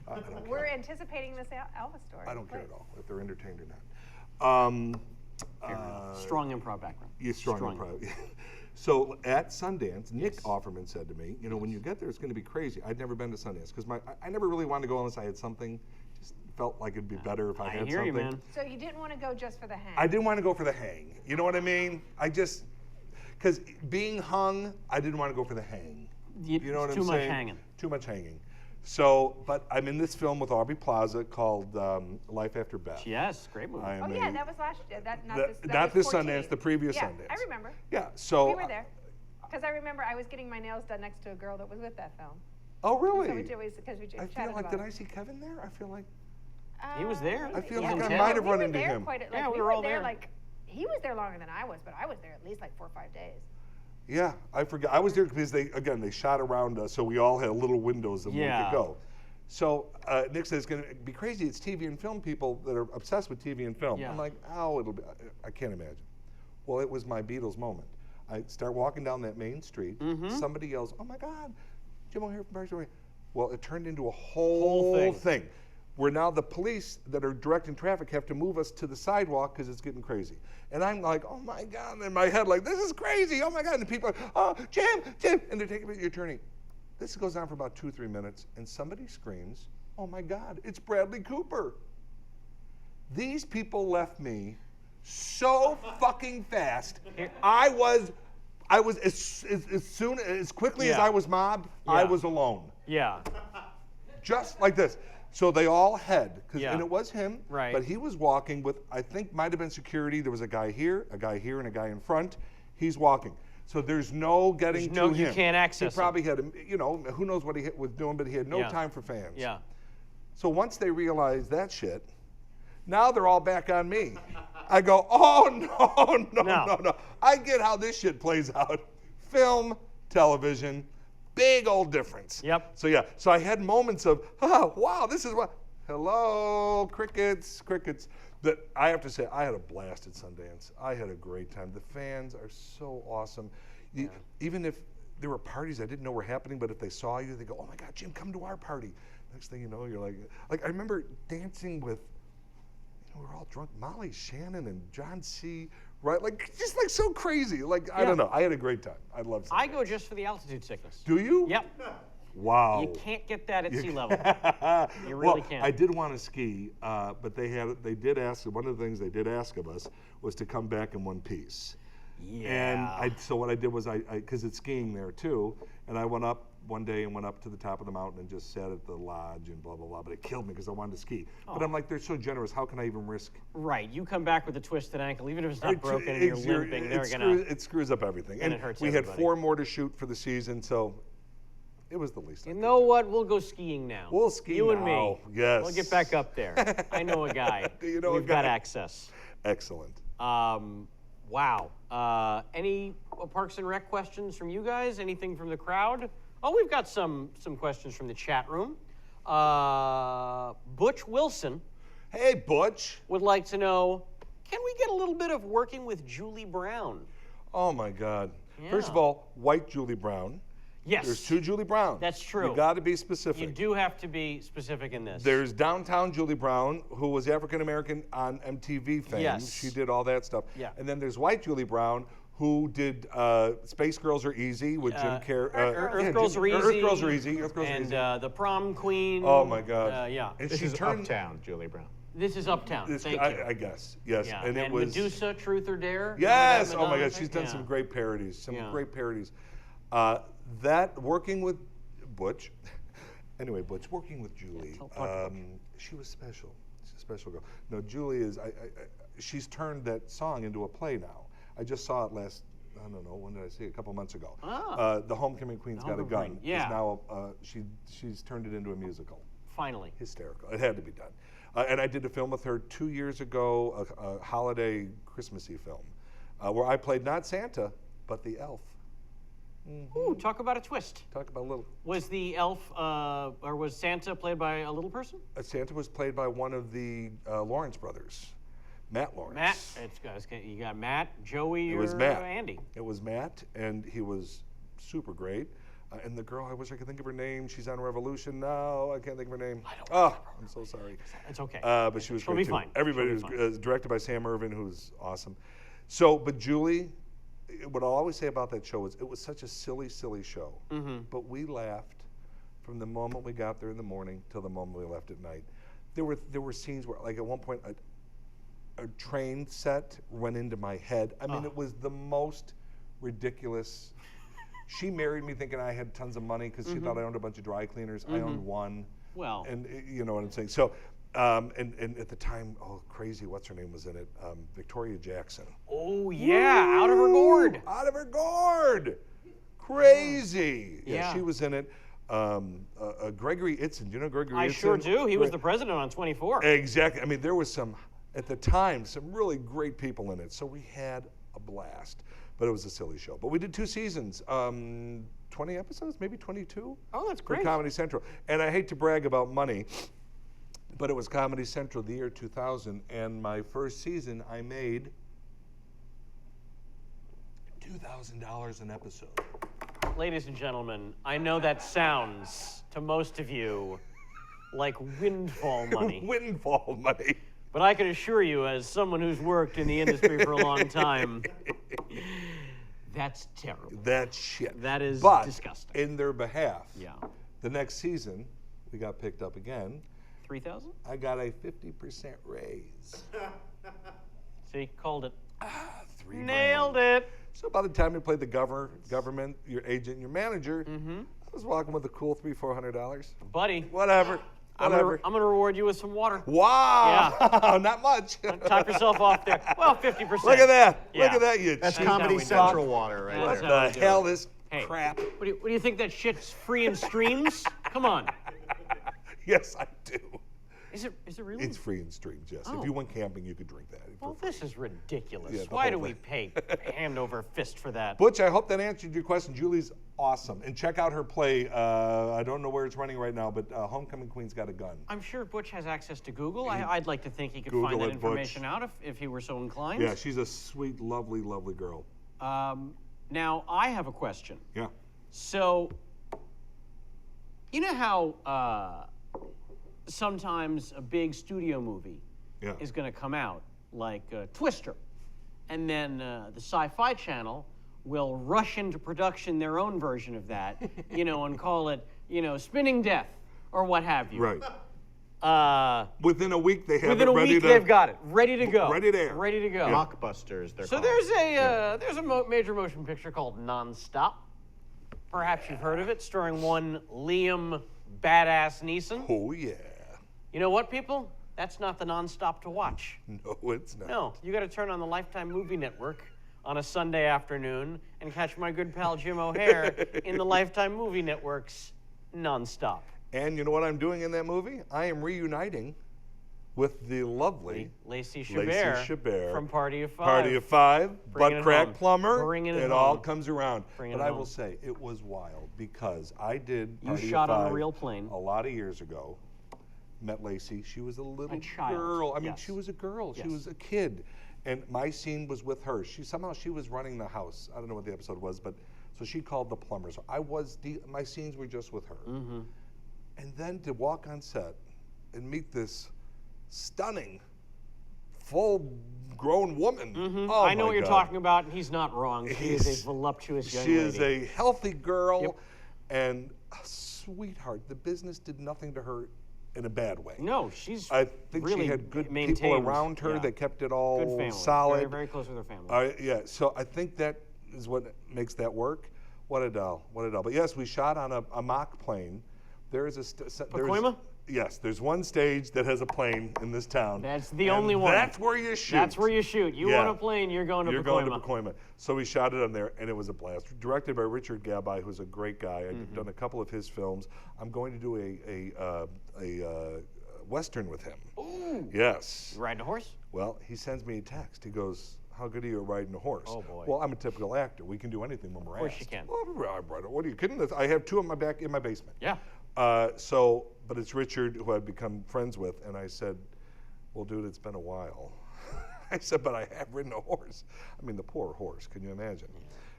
I don't care. We're anticipating this Elvis story. I don't care Please. at all if they're entertained or not. Strong improv background. Yeah, strong improv. So at Sundance, Nick Offerman said to me, when you get there, it's going to be crazy. I'd never been to Sundance because I never really wanted to go unless I had something. Just felt like it'd be better if I had hear something. you, man. So you didn't want to go just for the hang. I didn't want to go for the hang. You know what I mean? Because being hung, I didn't want to go for the hang. You know what I'm Too much saying? hanging. Too much hanging. So, but I'm in this film with Aubrey Plaza called Life After Beth. Yes, great movie. I am Oh yeah, that was last year. That not was this 14. Sundance, the previous yeah, Sundance. I remember. Yeah. So We were there. Because I remember I was getting my nails done next to a girl that was with that film. Oh really? So we did, because we I chatted feel like about did it. I see Kevin there? I feel like He was there. I feel He was like in I town. might have we run were into there him. Yeah, we we were all there. there. Like he was there longer than I was, but I was there at least like 4 or 5 days. Yeah, I forgot. I was there because they shot around us, so we all had little windows that we Yeah. could go. So Nick says it's going to be crazy. It's TV and film people that are obsessed with TV and film. Yeah. I'm like, it'll be. I can't imagine. Well, it was my Beatles moment. I start walking down that main street. Somebody yells, "Oh my God, Jim O'Heir from Parks and Rec." Well, it turned into a whole thing. Where now the police that are directing traffic have to move us to the sidewalk because it's getting crazy. And I'm like, oh my God, in my head, like, this is crazy, oh my God. And the people are, oh, Jim, and they're taking me to your attorney. This goes on for about 2 or 3 minutes, and somebody screams, oh my God, it's Bradley Cooper. These people left me so fucking fast. I was as quickly as Yeah. I was mobbed, I Yeah. was alone. Yeah. Just like this. So they all head, Yeah. and it was him, Right. but he was walking with, I think might have been security. There was a guy here, and a guy in front. He's walking. So there's no getting to him. You can't access He probably had, who knows what he was doing, but he had no Yeah. time for fans. Yeah. So once they realized that shit, now they're all back on me. I go, oh, no. I get how this shit plays out. Film, television, big old difference. Yep. So yeah, so I had moments of, oh, wow, this is what, hello, crickets. That I have to say, I had a blast at Sundance. I had a great time. The fans are so awesome. Even if there were parties I didn't know were happening, but if they saw you, they go, "Oh my God, Jim, come to our party." Next thing you know, you're like I remember dancing with, we were all drunk, Molly Shannon and John C. Right, just so crazy. I don't know. I had a great time. I love Sundance. I go just for the altitude sickness. Do you? Yep. Wow. You can't get that at sea level. You really can't. I did want to ski, but they did ask. One of the things they did ask of us was to come back in one piece. Yeah. And so what I did was because it's skiing there too, and I went up one day and went up to the top of the mountain and just sat at the lodge and blah blah blah. But it killed me because I wanted to ski. But I'm like, they're so generous. How can I even risk? Right. You come back with a twisted ankle, even if it's not broken and you're limping, it screws up everything. And it hurts we everybody. had 4 more to shoot for the season, so it was the least. You know what? We'll go skiing now. We'll ski You and now. me. Yes. We'll get back up there. I know a guy. You know a We've got guy. access. Excellent. Wow. Any Parks and Rec questions from you guys? Anything from the crowd? Oh, we've got some questions from the chat room. Butch Wilson Hey, Butch. would like to know, can we get a little bit of working with Julie Brown? Oh my God. Yeah. First of all, white Julie Brown. Yes. There's 2 Julie Browns. That's true. You got to be specific. You do have to be specific in this. There's downtown Julie Brown, who was African American on MTV fame. Yes. She did all that stuff. Yeah. And then there's white Julie Brown, who did Space Girls Are Easy with Jim Carrey. Earth Girls Are Easy. Earth Girls Are Easy. Earth Girls Are and Easy. The Prom Queen. Oh my God. Yeah. And This she is turned. Uptown, Julie Brown. This is Uptown. Thank you. I guess. Yes. Yeah. And it was. Medusa, Truth or Dare. Yes. Remember that Oh my Madonna God. She's thing? done some great parodies. Some Yeah. great parodies. That working with Butch. Anyway, Butch working with Julie. She was special. She's a special girl. No, Julie is. She's turned that song into a play now. I just saw it last. I don't know, when did I see it? A couple months ago. The Homecoming Queen's Got a Homecoming Gun. Queen, yeah. Is now she's turned it into a musical. Finally. Hysterical. It had to be done. And I did a film with her 2 years ago, a holiday Christmassy film, where I played not Santa, but the elf. Ooh, talk about a twist. Talk about a little. Was the elf, or was Santa played by a little person? Santa was played by one of the Lawrence brothers, Matt Lawrence. Matt. You got Matt, Joey, It was or Matt. Andy. It was Matt, and he was super great. And the girl, I wish I could think of her name. She's on Revolution now. I can't think of her name. I'm so sorry. It's okay. But she was She'll great be too. fine. Everybody She'll was be directed by Sam Irvin, who's awesome. So, but Julie, what I'll always say about that show is it was such a silly, silly show. But we laughed from the moment we got there in the morning till the moment we left at night. There were scenes where, like at one point, a train set went into my head. I mean, it was the most ridiculous. She married me thinking I had tons of money because she thought I owned a bunch of dry cleaners. I owned one. Well. And you know what I'm saying. So, and at the time, crazy, what's her name was in it? Victoria Jackson. Oh, yeah, out of her gourd. Out of her gourd. Crazy. Yeah. She was in it. Gregory Itzin. Do you know Gregory Itzin? I sure do. He was the president on 24. Exactly. I mean, there was at the time, some really great people in it. So we had a blast. But it was a silly show. But we did 2 seasons, 20 episodes, maybe 22. Oh, that's For great. Comedy Central. And I hate to brag about money, but it was Comedy Central the year 2000, and my first season I made $2,000 an episode. Ladies and gentlemen, I know that sounds to most of you like windfall money. Windfall money. But I can assure you, as someone who's worked in the industry for a long time, that's terrible. That's shit. That is but disgusting. In their behalf, Yeah. the next season, we got picked up again. 3,000? I got a 50% raise. See, called it. $3 Nailed it. So by the time you played the government, your agent, your manager, I was walking with a cool $300-400. Buddy. Whatever. I'm gonna reward you with some water. Wow. Not much. Top yourself off there. Well, 50%. Look at that. Yeah. Look at that. You That's cheap Comedy we do it. Central water right That's there. how we the do hell it. this Hey, crap. What do you think that shit's free in streams? Come on. Yes, I do. Is it really? It's free in streams, yes. Oh. If you went camping, you could drink that. for Well, free. this is ridiculous. Yeah, the Why whole do we thing. pay hand over fist for that? Butch, I hope that answered your question. Julie's awesome. And check out her play. I don't know where it's running right now, but Homecoming Queen's Got a Gun. I'm sure Butch has access to Google. I'd like to think he could Google find that it, information Butch. out if he were so inclined. Yeah, she's a sweet, lovely, lovely girl. Now, I have a question. Yeah. So, you know how sometimes a big studio movie is going to come out, like Twister, and then the Sci-Fi Channel will rush into production their own version of that, and call it, Spinning Death or what have you. Right. Within a week, they have Within it a ready week, to... they've got it, ready to go. Ready to air. Ready to go. Mockbusters, they're So called. there's a major motion picture called Nonstop. Perhaps you've heard of it, starring one Liam Badass Neeson. Oh, yeah. You know what, people? That's not the Nonstop to watch. No, it's not. No, you got to turn on the Lifetime Movie Network on a Sunday afternoon and catch my good pal Jim O'Hare in the Lifetime Movie Network's Nonstop. And you know what I'm doing in that movie? I am reuniting with the lovely Lacey Chabert from Party of Five. Party of Five, Bringing Butt it Crack home. Plumber. Bringing it It home. all comes around. Bringing But it I home. will say, it was wild because I did You Party shot of on a Five real plane. a lot of years ago. Met Lacey. She was a little child. girl. I mean, Yes. she was a girl. She Yes. was a kid. And my scene was with her. Somehow she was running the house. I don't know what the episode was, but so she called the plumber. So my scenes were just with her. Mm-hmm. And then to walk on set and meet this stunning, full-grown woman. Mm-hmm. Oh I know my what you're God. talking about, and he's not wrong. She is a voluptuous young She lady. is a healthy girl Yep. and a sweetheart. The business did nothing to her in a bad way. No, she's I think really she had good maintained, people around her yeah. that kept it all Good family. solid. Very, very close with her family. Yeah, so I think that is what makes that work. What a doll, what a doll. But yes, we shot on a mock plane. There is a... Pacoima? Yes, there's one stage that has a plane in this town. That's the and only one. That's where you shoot. That's where you shoot. You Yeah. want a plane, you're going to You're Pacoima. going to Pacoima. So we shot it on there, and it was a blast. Directed by Richard Gabai, who's a great guy. I've done a couple of his films. I'm going to do a Western with him. Ooh. Yes. You riding a horse? Well, he sends me a text. He goes, "How good are you at riding a horse?" Oh, boy. Well, I'm a typical actor. We can do anything when we're asked. Of course you can. Well, what are you kidding? I have two in my basement. Yeah. But it's Richard, who I've become friends with, and I said, "Well, dude, it's been a while." I said, "But I have ridden a horse." I mean, the poor horse. Can you imagine?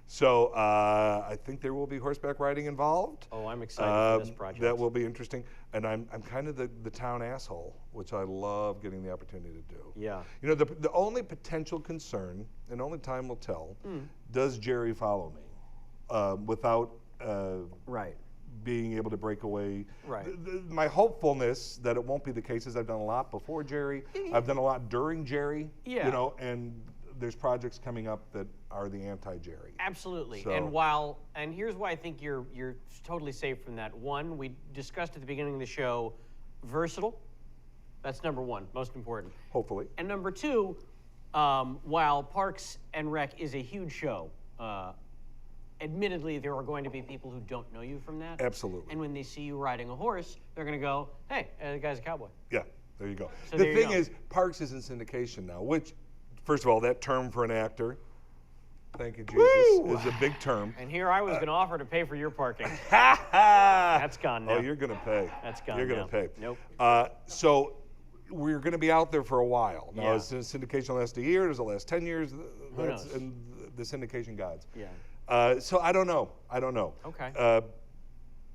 So I think there will be horseback riding involved. Oh, I'm excited for this project. That will be interesting. And I'm kind of the town asshole, which I love getting the opportunity to do. Yeah. You know, the only potential concern, and only time will tell, does Jerry follow me without Right. being able to break away? Right. My hopefulness that it won't be the case is I've done a lot before Jerry. I've done a lot during Jerry. Yeah. You know, and there's projects coming up that are the anti-Jerry. Absolutely. So- And here's why I think you're totally safe from that. One, we discussed at the beginning of the show, versatile. That's number one, most important. Hopefully. And number two, while Parks and Rec is a huge show, admittedly, there are going to be people who don't know you from that. Absolutely. And when they see you riding a horse, they're going to go, "Hey, the guy's a cowboy." Yeah, there you go. So The there you thing go. is, Parks is in syndication now, which, first of all, that term for an actor, thank you, Jesus, is a big term. And here I was going to offer to pay for your parking. That's That's gone now. Oh, you're going to pay. That's gone You're going now. to pay. Nope. So we're going to be out there for a while. Now, Yeah. is syndication last a year? Does it last 10 years? knows? And the syndication gods. Yeah. So I don't know. Okay.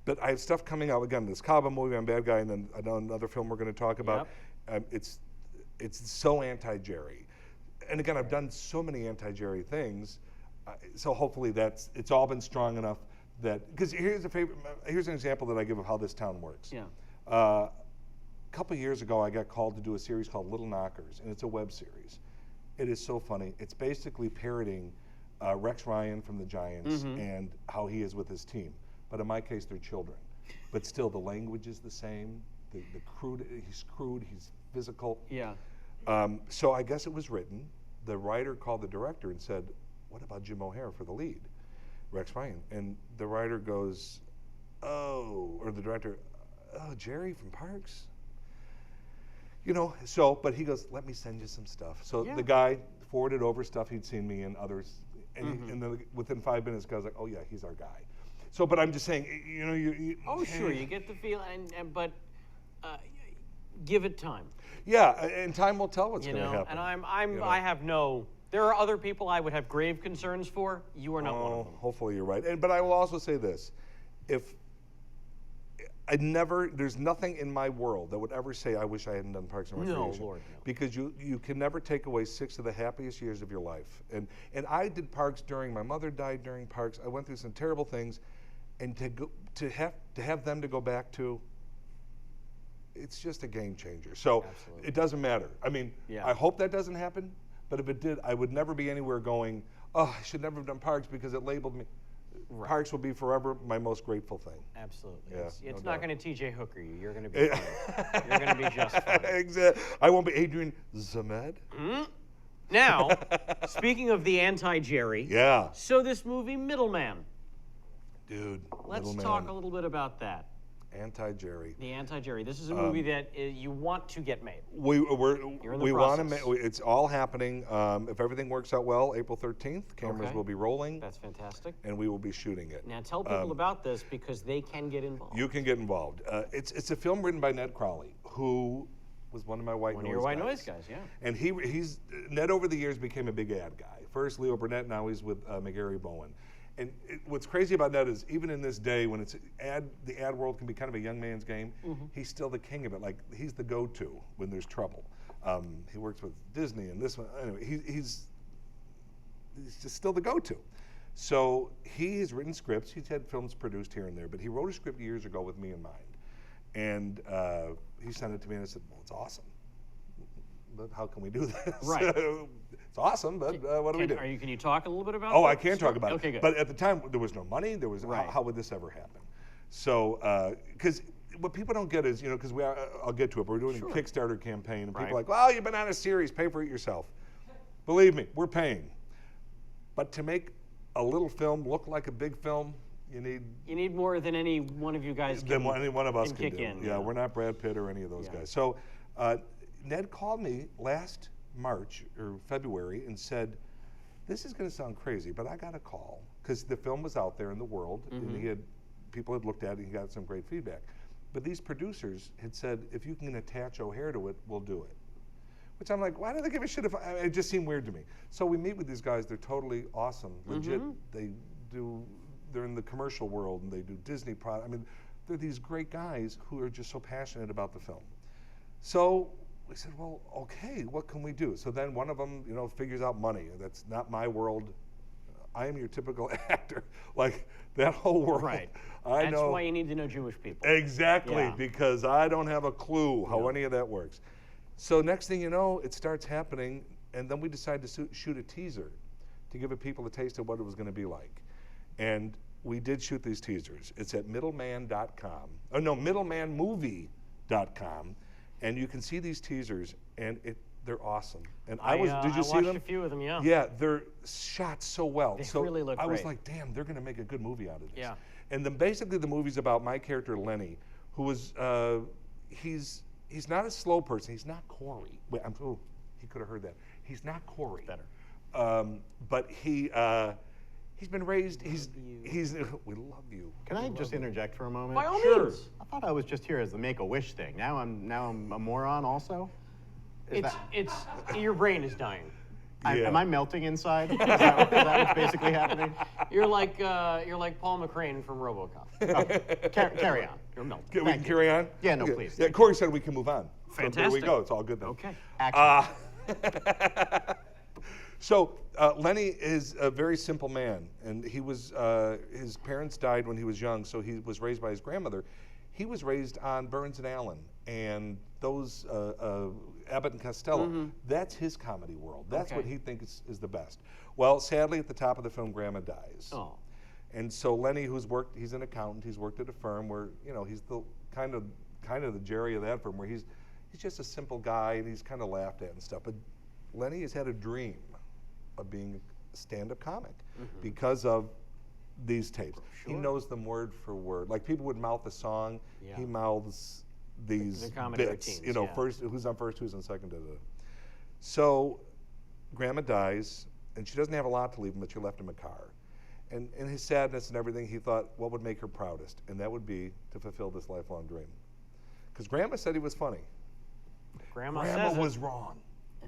But I have stuff coming out. Again, this Cabo movie, I'm Bad Guy, and then another film we're going to talk about. It's so anti-Jerry. And again, I've done so many anti-Jerry things. So hopefully it's all been strong enough that, because here's an example that I give of how this town works. Yeah. A couple years ago, I got called to do a series called Little Knockers, and it's a web series. It is so funny. It's basically parroting Rex Ryan from the Giants and how he is with his team. But in my case, they're children. But still, the language is the same. He's crude, he's physical. Yeah. So I guess it was written. The writer called the director and said, "What about Jim O'Hare for the lead, Rex Ryan?" And the writer goes, or the director, "Oh, Jerry from Parks?" You know, but he goes, "Let me send you some stuff." So Yeah. the guy forwarded over stuff he'd seen me in others, and then within 5 minutes, the guy was like, "Oh yeah, he's our guy." So, but I'm just saying, you know, you Oh, sure, you get the feel, but give it time. yeah, and time will tell what's You going to know, happen. and you know. I have no. There are other people I would have grave concerns for. You are not one of them. Hopefully you're right. But I will also say this: if there's nothing in my world that would ever say I wish I hadn't done Parks and Recreation. No, Lord, no. Because you can never take away 6 of the happiest years of your life. And I did Parks during my mother died during Parks. I went through some terrible things, and to have them to go back to. It's just a game changer. So Absolutely. it doesn't matter. I mean, Yeah. I hope that doesn't happen. But if it did, I would never be anywhere going, oh, I should never have done Parks because it labeled me. Right. Parks will be forever my most grateful thing. Absolutely. Yeah, It's no not doubt. going to TJ Hooker you. You're going to be fine. You're going to be just fine. Exactly. I won't be Adrian Zamed. Now, speaking of the anti-Jerry, Yeah. so this movie Middleman. Dude. Let's Middleman. talk a little bit about that. Anti-Jerry. The anti-Jerry. This is a movie that you want to get made. We You're in the want to process. make. It's all happening. If everything works out well, April 13th, cameras Okay. will be rolling, That's fantastic. and we will be shooting it. Now tell people about this because they can get involved. You can get involved. It's a film written by Ned Crowley, who was one of my white One noise of your white guys. noise guys, yeah. And he's Ned over the years became a big ad guy. First Leo Burnett, now he's with McGarry Bowen. And what's crazy about Ned is even in this day when the ad world can be kind of a young man's game, he's still the king of it. Like he's the go-to when there's trouble. He works with Disney and this one. Anyway, he's just still the go-to. So he has written scripts. He's had films produced here and there, but he wrote a script years ago with me in mind. And he sent it to me and I said, well, it's awesome. But how can we do this? Right. It's awesome, but what do we do? Can you talk a little bit about Oh, the I can talk about Okay, it. good. But at the time, there was no money. There was Right. how would this ever happen? So, because what people don't get is, because I'll get to it. But we're doing a Kickstarter campaign, and people are like, "Well, you've been on a series. Pay for it yourself." Believe me, we're paying. But to make a little film look like a big film, you need more than any one of you guys than any one of us can can kick do. in. Yeah, we're not Brad Pitt or any of those Yeah. guys. So Ned called me last March or February and said, this is going to sound crazy, but I got a call because the film was out there in the world and people had looked at it and he got some great feedback. But these producers had said, if you can attach O'Hare to it, we'll do it. Which I'm like, why do they give a shit if it just seemed weird to me. So we meet with these guys. They're totally awesome, legit. They're in the commercial world and they do Disney product. I mean, they're these great guys who are just so passionate about the film. So we said, well, okay, what can we do? So then one of them, figures out money. That's not my world. I am your typical actor. Like that whole world. Right. I That's know. why you need to know Jewish people. Exactly, Yeah. because I don't have a clue how any of that works. So next thing you know, it starts happening, and then we decide to shoot a teaser to give people a taste of what it was going to be like. And we did shoot these teasers. It's at middleman.com. Oh, no, middlemanmovie.com. And you can see these teasers, and they're awesome. And did you I see watched them? a few of them, yeah. Yeah, they're shot so well. They so really look I was great. like, damn, they're going to make a good movie out of this. Yeah. And then basically the movie's about my character Lenny, who was he's not a slow person. He's not Corey. Wait, he could have heard that. He's not Corey. Better. But he's been raised. We love you. Can I just interject for a moment? By all Sure. means. I thought I was just here as the Make-A-Wish thing. Now I'm a moron also? It's your brain is dying. Yeah. Am I melting inside? Is that what's basically happening? You're like Paul McCrane from RoboCop. Carry on. You're melting. We Thank can you. carry on? Yeah, no, Okay. please. Yeah, Corey said we can move on. So there we Fantastic. go. It's all good then. Okay. Action. So Lenny is a very simple man, and he was his parents died when he was young, so he was raised by his grandmother. He was raised on Burns and Allen and those Abbott and Costello. That's his comedy world. That's what Okay. he thinks is the best. Well, sadly, at the top of the film, Grandma dies. Oh. And so Lenny, he's an accountant. He's worked at a firm where he's the kind of the Jerry of that firm, where he's just a simple guy and he's kind of laughed at and stuff. But Lenny has had a dream of being a stand-up comic because of these tapes. He knows them word for word. Like people would mouth a song, he mouths these The comedy bits. routines, yeah. First, who's on first, who's on second. Da, da, da. So, Grandma dies, and she doesn't have a lot to leave him, but she left him a car. And in his sadness and everything, he thought, what would make her proudest? And that would be to fulfill this lifelong dream. Because Grandma said he was funny. Grandma was wrong.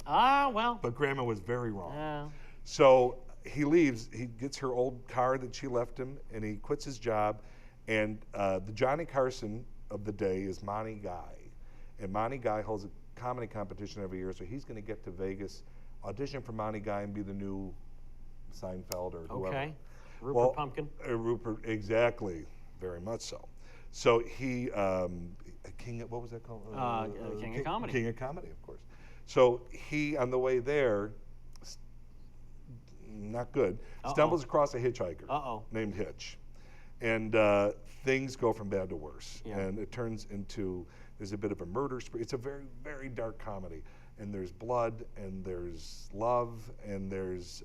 Ah, well. But Grandma was very wrong. Yeah. So he leaves. He gets her old car that she left him, and he quits his job. And the Johnny Carson of the day is Monty Guy. And Monty Guy holds a comedy competition every year, so he's going to get to Vegas, audition for Monty Guy, and be the new Seinfeld or whoever. Okay. Rupert Pumpkin. Rupert, exactly. Very much so. So he, what was that called? King of Comedy. King of Comedy, of course. So he, on the way there, not good, stumbles across a hitchhiker named Hitch. And things go from bad to worse. Yeah. And it turns into, there's a bit of a murder spree. It's a very, very dark comedy. And there's blood, and there's love, and there's,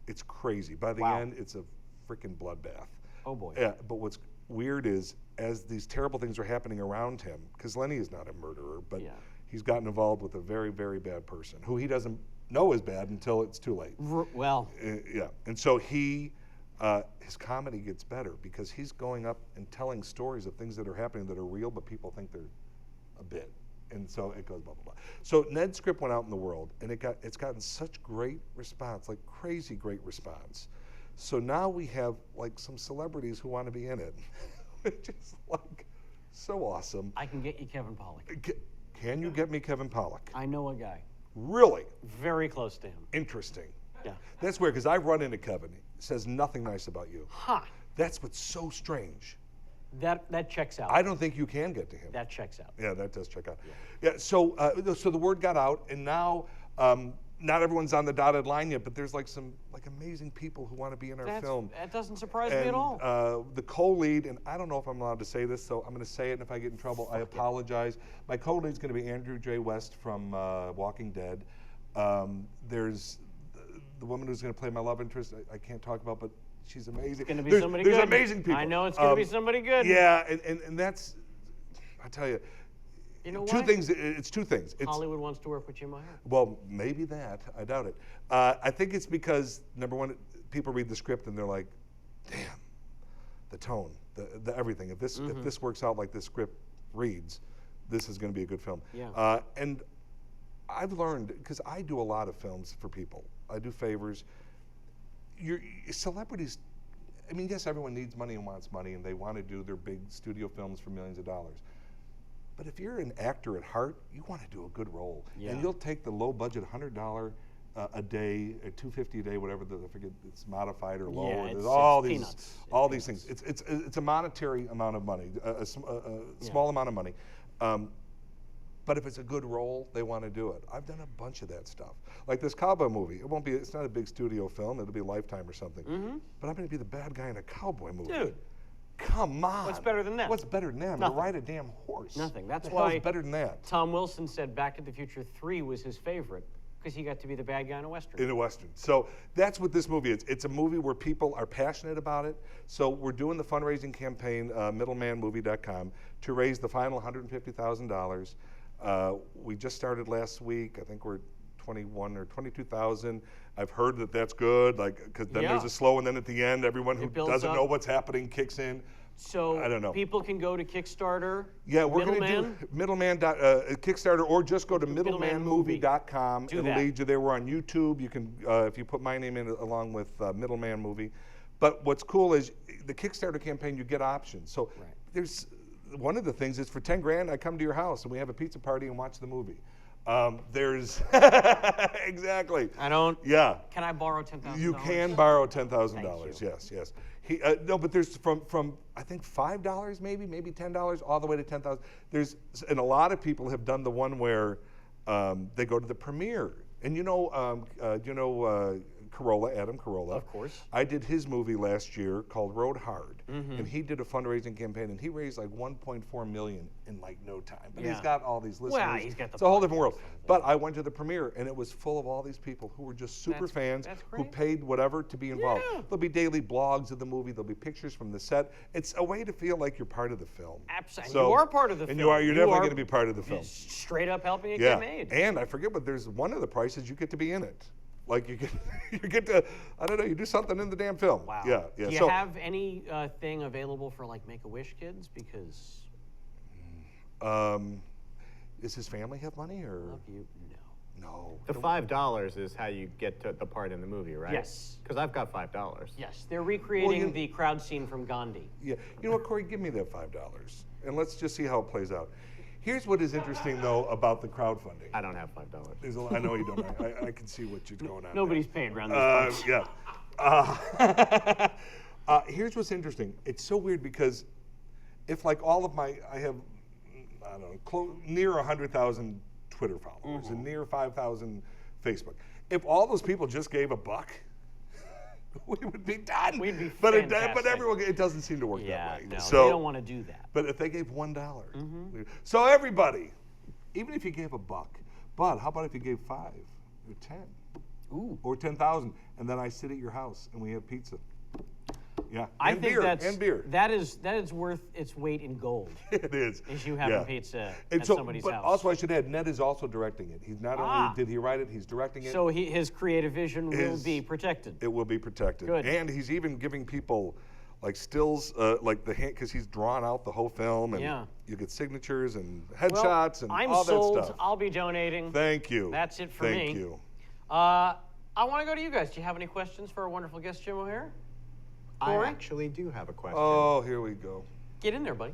it's crazy. By the end, it's a freaking bloodbath. Oh boy. Yeah, but what's weird is, as these terrible things are happening around him, because Lenny is not a murderer, but he's gotten involved with a very, very bad person who he doesn't know is bad until it's too late. Well. Yeah, and so he, his comedy gets better because he's going up and telling stories of things that are happening that are real, but people think they're a bit. And so it goes blah, blah, blah. So Ned's script went out in the world, and it's gotten such great response, like crazy great response. So now we have like some celebrities who want to be in it, which is like so awesome. I can get you Kevin Pollak. Can you get me Kevin Pollak? I know a guy. Really? Very close to him. Interesting. Yeah. That's weird, because I've run into Kevin. He says nothing nice about you. Huh. That's what's so strange. That checks out. I don't think you can get to him. That checks out. Yeah, that does check out. Yeah. So the word got out, and now not everyone's on the dotted line yet, but there's like some amazing people who want to be in our film. That doesn't surprise me at all. The co-lead, and I don't know if I'm allowed to say this, so I'm going to say it, and if I get in trouble, I apologize. My co-lead is going to be Andrew J. West from Walking Dead. There's the woman who's going to play my love interest. I can't talk about, but she's amazing. It's going to be somebody good. There's amazing people. I know it's going to be somebody good. Yeah, and that's, I tell you. You know two why? things. It's two things. Hollywood wants to work with Jim Meyer. Well, maybe that. I doubt it. I think it's because, number one, people read the script and they're like, damn, the tone, the everything. If this works out like this script reads, this is going to be a good film. Yeah. And I've learned, because I do a lot of films for people. I do favors. Celebrities, I mean, yes, everyone needs money and wants money, and they want to do their big studio films for millions of dollars. But if you're an actor at heart, you want to do a good role. Yeah. And you'll take the low budget $100 a day, or $250 a day, whatever I forget, it's modified or low. Yeah, There's it's all these things. It's a monetary amount of money, a small amount of money. But if it's a good role, they want to do it. I've done a bunch of that stuff. Like this cowboy movie. It's not a big studio film. It'll be Lifetime or something. But I'm going to be the bad guy in a cowboy movie. Dude. Come on. What's better than that? What's better than that? I'm going to ride a damn horse. Nothing. That's what the why hell's better than that? Tom Wilson said Back to the Future 3 was his favorite, because he got to be the bad guy in a Western. In a Western. So that's what this movie is. It's a movie where people are passionate about it. So we're doing the fundraising campaign, middlemanmovie.com, to raise the final $150,000. We just started last week. I think we're 21 or 22,000. I've heard that that's good, because then there's a slow, and then at the end, everyone who doesn't know what's happening kicks in. So I don't know. People can go to Kickstarter. Yeah, we're going to do Middleman Kickstarter, or just go to middlemanmovie.com. It'll lead you there. We're on YouTube. You can, if you put my name in along with Middleman Movie. But what's cool is the Kickstarter campaign, you get options. So there's one of the things is for 10 grand, I come to your house and we have a pizza party and watch the movie. There's exactly. I don't. Yeah. Can I borrow $10,000? You can borrow $10,000. Yes. No, but there's from I think $5 maybe $10 all the way to $10,000. And a lot of people have done the one where they go to the premiere. And Adam Carolla. Of course. I did his movie last year called Road Hard, and he did a fundraising campaign, and he raised like $1.4 million in like no time. But he's got all these listeners. Well, he's got the it's a whole different world. But I went to the premiere, and it was full of all these people who were just super fans who paid whatever to be involved. Yeah. There'll be daily blogs of the movie. There'll be pictures from the set. It's a way to feel like you're part of the film. Absolutely. So, you are part of the film. And you're definitely going to be part of the film. Straight up helping it get made. And I forget, but there's one of the prices you get to be in it. Like you get to, I don't know, you do something in the damn film. Wow. Yeah. Do you have any thing available for like Make-A-Wish kids? Because Does his family have money or? love you. No. The $5 is how you get to the part in the movie, right? Yes. Because I've got $5. Yes, they're recreating the crowd scene from Gandhi. Yeah. You know what, Corey? Give me that $5, and let's just see how it plays out. Here's what is interesting, though, about the crowdfunding. I don't have $5. I know you don't. I can see what you're going on. Nobody's paid around these parts. Yeah. Here's what's interesting. It's so weird because if like all of I have, I don't know, near 100,000 Twitter followers and near 5,000 Facebook. If all those people just gave $1, we would be done. We'd be but fantastic. everyone, it doesn't seem to work that way. No, So, they don't want to do that. But if they gave $1, so everybody, even if you gave $1, but how about if you gave 5 or 10? Ooh. Or 10,000, and then I sit at your house and we have pizza. Yeah, I and think beer, that's and beer. that is worth its weight in gold. It is. Is you having pizza And at so, somebody's but house. also, I should add, Ned is also directing it. He's not only did he write it, he's directing it. So his creative vision will be protected. It will be protected. Good. And he's even giving people like stills, like the hand, because he's drawn out the whole film, and you get signatures and headshots and I'm all sold. that stuff. I'll be donating. Thank you. That's it for me. Thank you. I want to go to you guys. Do you have any questions for our wonderful guest, Jim O'Hare? I Corey? actually do have a question. Oh, here we go. Get in there, buddy.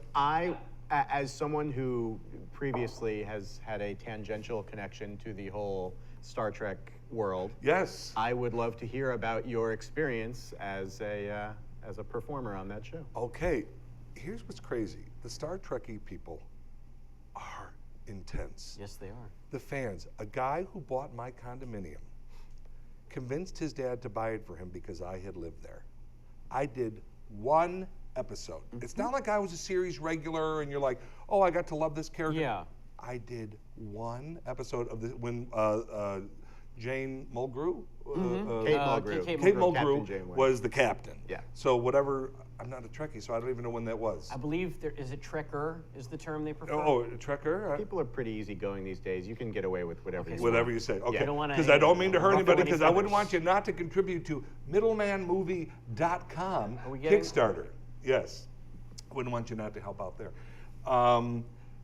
As someone who previously has had a tangential connection to the whole Star Trek world, Yes. I would love to hear about your experience as a performer on that show. Okay, here's what's crazy. The Star Trekky people are intense. Yes, they are. The fans, a guy who bought my condominium, convinced his dad to buy it for him because I had lived there. I did 1 episode. It's not like I was a series regular and you're like, oh, I got to love this character. Yeah. I did 1 episode of this when Jane Mulgrew, Kate Mulgrew. Kate Kate Captain Mulgrew Janeway. was the captain. Yeah. So whatever, I'm not a Trekkie, so I don't even know when that was. I believe is it Trekker is the term they prefer. Oh, Trekker? People are pretty easygoing these days. You can get away with whatever you want. Whatever you say. Okay. You don't wanna Because I don't mean to hurt ruffle anybody, any because I wouldn't feathers. want you not to contribute to middlemanmovie.com we getting- Kickstarter. Yes. I wouldn't want you not to help out there.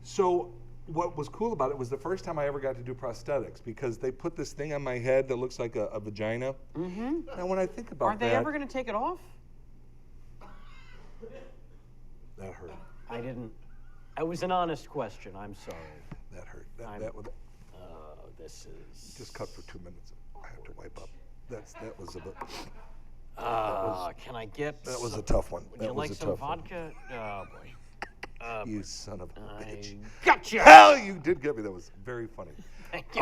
So what was cool about it was the first time I ever got to do prosthetics, because they put this thing on my head that looks like a vagina. Mm-hmm. Now when I think about Are they that, ever going to take it off? that hurt. I didn't. It was an honest question. I'm sorry. That hurt. I'm- That would This is. just cut for 2 minutes. I have to wipe up. That was a bit. Can I get? That was a tough one. Would That you was like a some tough one. vodka? Oh boy. You son of a bitch. Gotcha. Hell, you did get me. That was very funny. Thank you.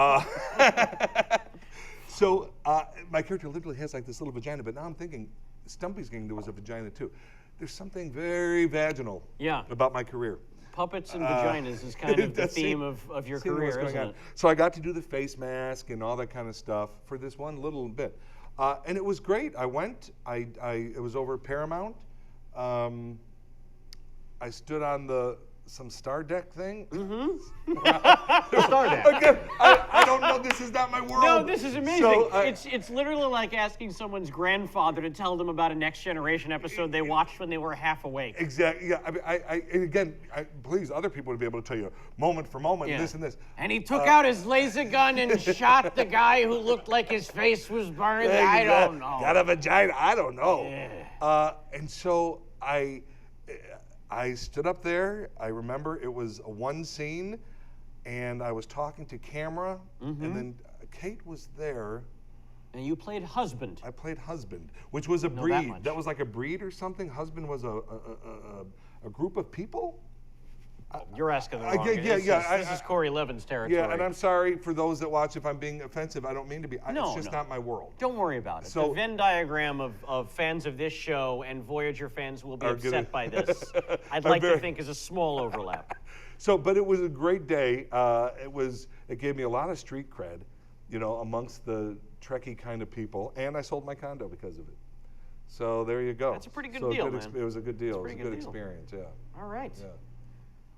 So my character literally has like this little vagina, but now I'm thinking Stumpy's gang, there was a vagina too. There's something very vaginal about my career. Puppets and vaginas is kind of the That's theme of your seeing what's career, going isn't on. it? So I got to do the face mask and all that kind of stuff for this one little bit. And it was great. I went, it was over at Paramount. I stood on some Star Deck thing. Mm-hmm. Star Deck. Again, I don't know. This is not my world. No, this is amazing. So, it's literally like asking someone's grandfather to tell them about a Next Generation episode they watched when they were half awake. Exactly. Yeah. And again, please, other people would be able to tell you moment for moment, this and this. And he took out his laser gun and shot the guy who looked like his face was burned. I don't know. Got a vagina. I don't know. Yeah. And so I stood up there. I remember it was a one scene, and I was talking to camera, and then Kate was there. And you played husband. I played husband, which was a Know that breed. much. That was like a breed or something. Husband was a group of people. You're asking the wrong. This is Corey Levin's territory. Yeah, and I'm sorry for those that watch if I'm being offensive. I don't mean to be. No, it's just not my world. Don't worry about it. So- the Venn diagram of fans of this show and Voyager fans will be Are upset gonna- by this. I'd Are like to very- think is a small overlap. So, but it was a great day. It gave me a lot of street cred, amongst the Trekkie kind of people, and I sold my condo because of it. So there you go. That's a pretty good deal, man. It was a good deal. It was a pretty good good deal. experience. Yeah. All right. Yeah.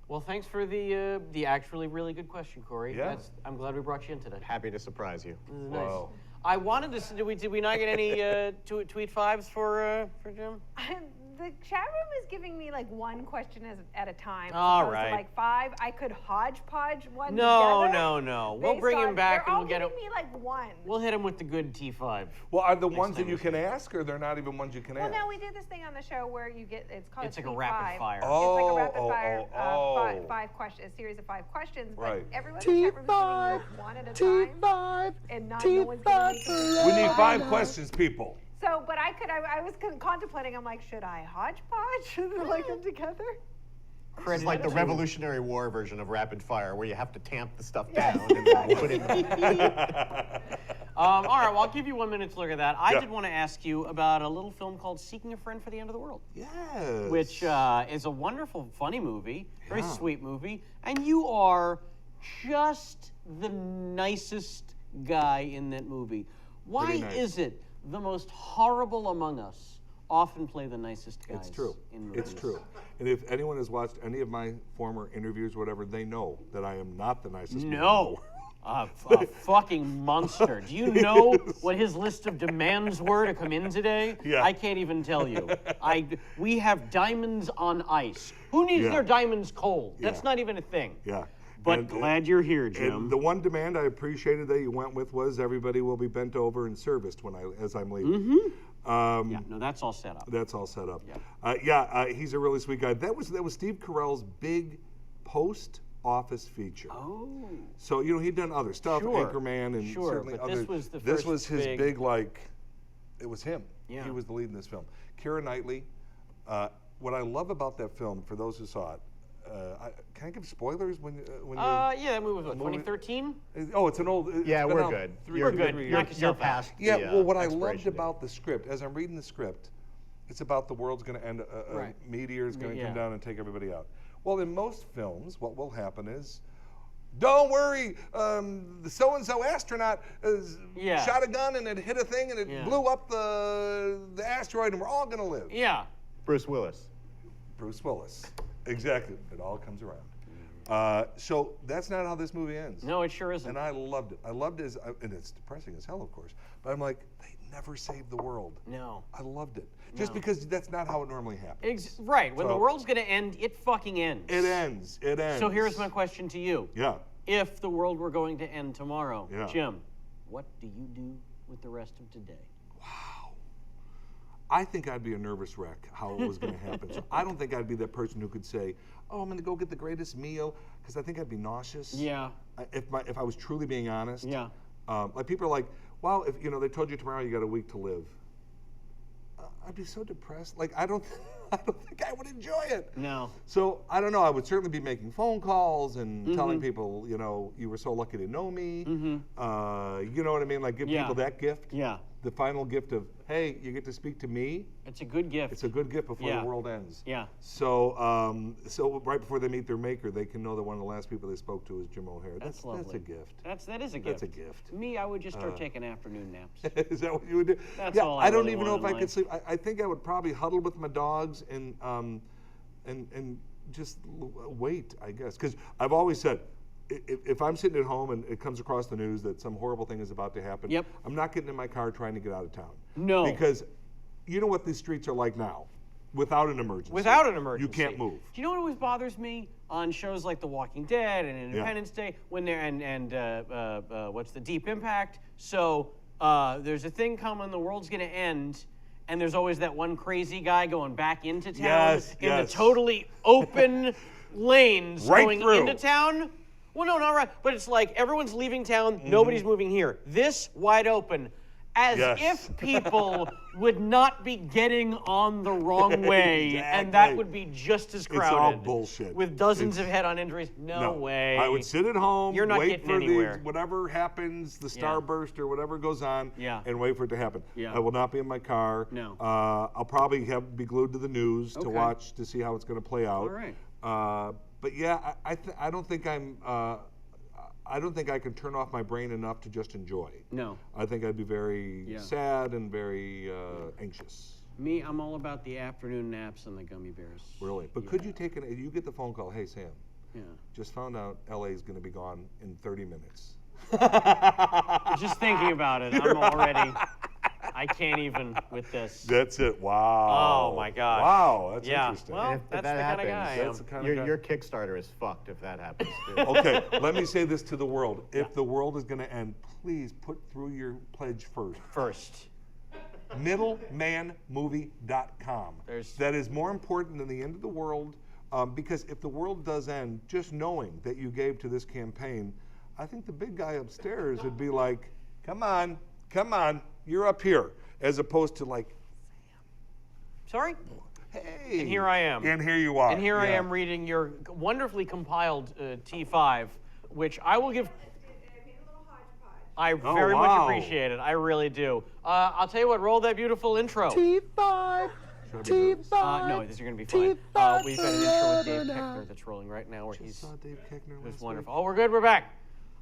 Well, thanks for the actually really good question, Corey. Yeah. I'm glad we brought you in today. Happy to surprise you. This is nice. Wow. I wanted to. Did we not get any tweet fives for Jim? The chat room is giving me like one question at a time. All as opposed right. to like 5. I could hodgepodge one No, together. no. We'll bring him back and we'll get him. They're all giving me like one. We'll hit him with the good T5. Well, are the ones that you can ask, or they're not even ones you can ask? Well, no, we did this thing on the show where you get, it's called It's like a rapid fire. It's like a rapid fire, 5 questions, a series of 5 questions. But Right. everyone in the chat room is giving me one at a time. And no one's giving me We need 5 questions, people. So, but I was contemplating, I'm like, should I hodgepodge and like them together? It's like the Revolutionary War version of rapid fire, where you have to tamp the stuff down and then put it in. All right, well, I'll give you 1 minute to look at that. I Yeah. did want to ask you about a little film called Seeking a Friend for the End of the World. Yes. Which is a wonderful, funny movie, very Yeah. sweet movie, and you are just the nicest guy in that movie. Why Pretty nice. is it the most horrible among us often play the nicest guys? It's true. In movies? It's true. And if anyone has watched any of my former interviews or whatever, they know that I am not the nicest man in the No. world. A fucking monster. Do you know what his list of demands were to come in today? Yeah. I can't even tell you. We have diamonds on ice. Who needs Yeah. their diamonds cold? That's Yeah. not even a thing. Yeah. But And- glad you're here, Jim. And the one demand I appreciated that you went with was everybody will be bent over and serviced as I'm leaving. Yeah, no, that's all set up. That's all set up. Yeah. He's a really sweet guy. That was Steve Carell's big post-office feature. Oh. So he'd done other stuff, Sure. Anchorman, and Sure, certainly but other. this was the This first was his big- big like. It was him. Yeah. He was the lead in this film. Keira Knightley. What I love about that film, for those who saw it, can I give spoilers when you? Yeah, that movie was what, movie- 2013? Oh, it's an old. Yeah, it's been we're out good. 3 We're good. years. Knock You're yourself out. past Yeah, the, well, what I loved expiration date. about the script, as I'm reading the script, it's about the world's going to end, a Right. meteor is going to Yeah. come down and take everybody out. Well, in most films, what will happen is, don't worry, the so-and-so astronaut Yeah. shot a gun and it hit a thing and it Yeah. blew up the asteroid and we're all going to live. Yeah. Bruce Willis. Bruce Willis. Exactly. It all comes around. So that's not how this movie ends. No, it sure isn't. And I loved it. I loved it, and it's depressing as hell, of course. But I'm like, they never saved the world. No. I loved it. Just No. because that's not how it normally happens. Right. When the So- world's going to end, it fucking ends. It ends. It ends. So here's my question to you. Yeah. If the world were going to end tomorrow, Yeah. Jim, what do you do with the rest of today? I think I'd be a nervous wreck how it was going to happen. So I don't think I'd be that person who could say, "Oh, I'm going to go get the greatest meal," because I think I'd be nauseous. Yeah. If I was truly being honest. Yeah. Like people are like, "Wow, if they told you tomorrow you got a week to live," I'd be so depressed. Like I don't think I would enjoy it. No. So I don't know. I would certainly be making phone calls and telling people, you were so lucky to know me. You know what I mean? Like give Yeah. people that gift. Yeah. The final gift of, hey, you get to speak to me. It's a good gift. It's a good gift before Yeah. the world ends. Yeah. So, so right before they meet their maker, they can know that one of the last people they spoke to is Jim O'Hare. That's lovely. That's a gift. That is a gift. That's a gift. Me, I would just start taking afternoon naps. Is that what you would do? That's yeah, all I I don't really even know want if in I could life. sleep. I think I would probably huddle with my dogs and just wait, I guess. Because I've always said, if I'm sitting at home and it comes across the news that some horrible thing is about to happen, Yep. I'm not getting in my car trying to get out of town. No. Because you know what these streets are like now, without an emergency. Without an emergency. You can't move. Do you know what always bothers me on shows like The Walking Dead and Independence Day when they're and what's the Deep Impact? So there's a thing coming, the world's gonna end, and there's always that one crazy guy going back into town Yes, in yes. the totally open lanes Right going through. into town. Well, no, not right. But it's like everyone's leaving town, nobody's moving here. This wide open. As Yes. if people would not be getting on the wrong way, and that Exactly. would be just as It's crowded. all bullshit. With dozens of head-on injuries. No way. I would sit at home, You're not wait getting for anywhere. whatever happens, the starburst or whatever goes on, Yeah. and wait for it to happen. Yeah. I will not be in my car. No. I'll probably be glued to the news to Okay. watch to see how it's going to play out. All right. But yeah, I don't think I don't think I can turn off my brain enough to just enjoy. No. I think I'd be very Yeah. sad and very anxious. Me, I'm all about the afternoon naps and the gummy bears. Really. But could you you get the phone call, hey Sam, Yeah. just found out LA is going to be gone in 30 minutes. Just thinking about it, I'm already. I can't even with this. That's it. Wow. Oh my gosh. Wow, that's Yeah. interesting. Well, If that's that the kind of happens, guy I that's am. the kind of guy. Your Kickstarter is fucked if that happens. Too. Okay, let me say this to the world. If the world is going to end, please put through your pledge first. First. Middlemanmovie.com. That is more important than the end of the world, because if the world does end, just knowing that you gave to this campaign, I think the big guy upstairs would be like, come on, you're up here, as opposed to like, Sorry? hey. And here I am. And here you are. And here I am reading your wonderfully compiled T5, which I will give. I very much appreciate it. I really do. I'll tell you what. Roll that beautiful intro. T5. T5. No, this is going to be fine. We've got an intro with Dave Keckner that's rolling right now, where he's. Saw Dave Keckner It was last wonderful. Oh, we're good. We're back.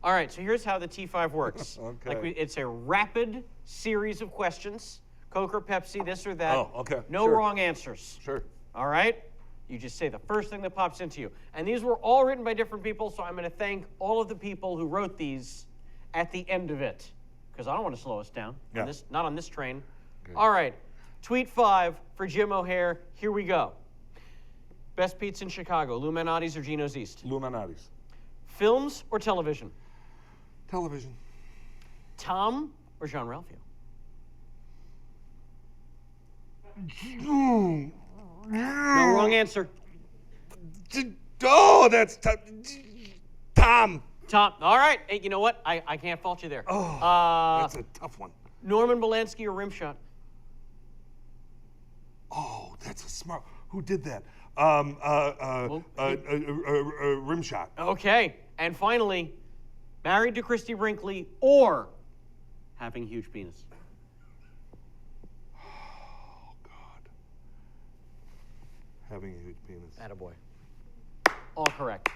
All right. So here's how the T5 works. Okay. It's a rapid series of questions. Coke or Pepsi, this or that. Oh, okay. No Sure. wrong answers. Sure. All right? You just say the first thing that pops into you. And these were all written by different people, so I'm going to thank all of the people who wrote these at the end of it, because I don't want to slow us down. Yeah. Not on this train. All right. Tweet 5 for Jim O'Hare. Here we go. Best pizza in Chicago, Lou Manotti's or Gino's East? Illuminati's. Films or television? Television. Tom or Jean-Ralphio? No No wrong answer. Oh, that's tough. Tom. Tom. All right. Hey, you know what? I can't fault you there. Oh, that's a tough one. Norman Polanski or Rimshot? Oh, that's a smart. Who did that? Rimshot. Okay. And finally, married to Christy Brinkley or having a huge penis? Oh God. Having a huge penis. Attaboy. All correct.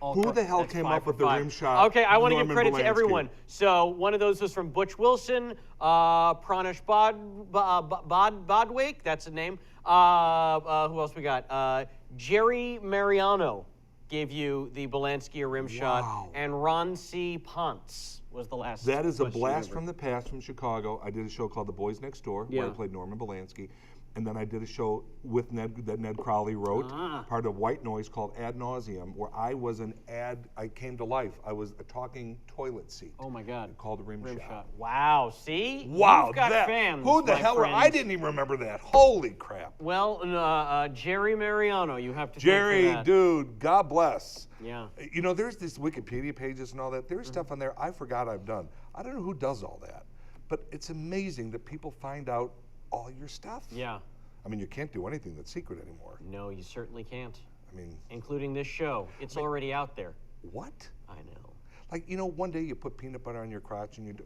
Who the hell That's came 5 up for with the 5. rim shot? Okay, I want to give Norman credit to Polanski? everyone. So one of those was from Butch Wilson, Pranesh Bodwake, that's the name. Who else we got? Jerry Mariano gave you the Polanski rim shot, and Ron C. Ponce was the last. That is a question blast ever. from the past from Chicago. I did a show called The Boys Next Door, where I Yeah. played Norman Polanski. And then I did a show with Ned that Ned Crowley wrote, part of White Noise, called Ad Nauseum, where I was I came to life. I was a talking toilet seat. Oh my God. Called Rim Shot. Shot. Wow, see? Wow, You've got that, fans, who the my hell? friend. I didn't even remember that. Holy crap. Well, Jerry Mariano, you have to Jerry, thank for that. dude, God bless. Yeah. You know, there's this Wikipedia pages and all that. There's stuff on there I forgot I've done. I don't know who does all that, but it's amazing that people find out all your stuff. Yeah. I mean, you can't do anything that's secret anymore. No, you certainly can't. I mean, Including this show. It's already out there. what? I know. Like, you know, one day you put peanut butter on your crotch and you do.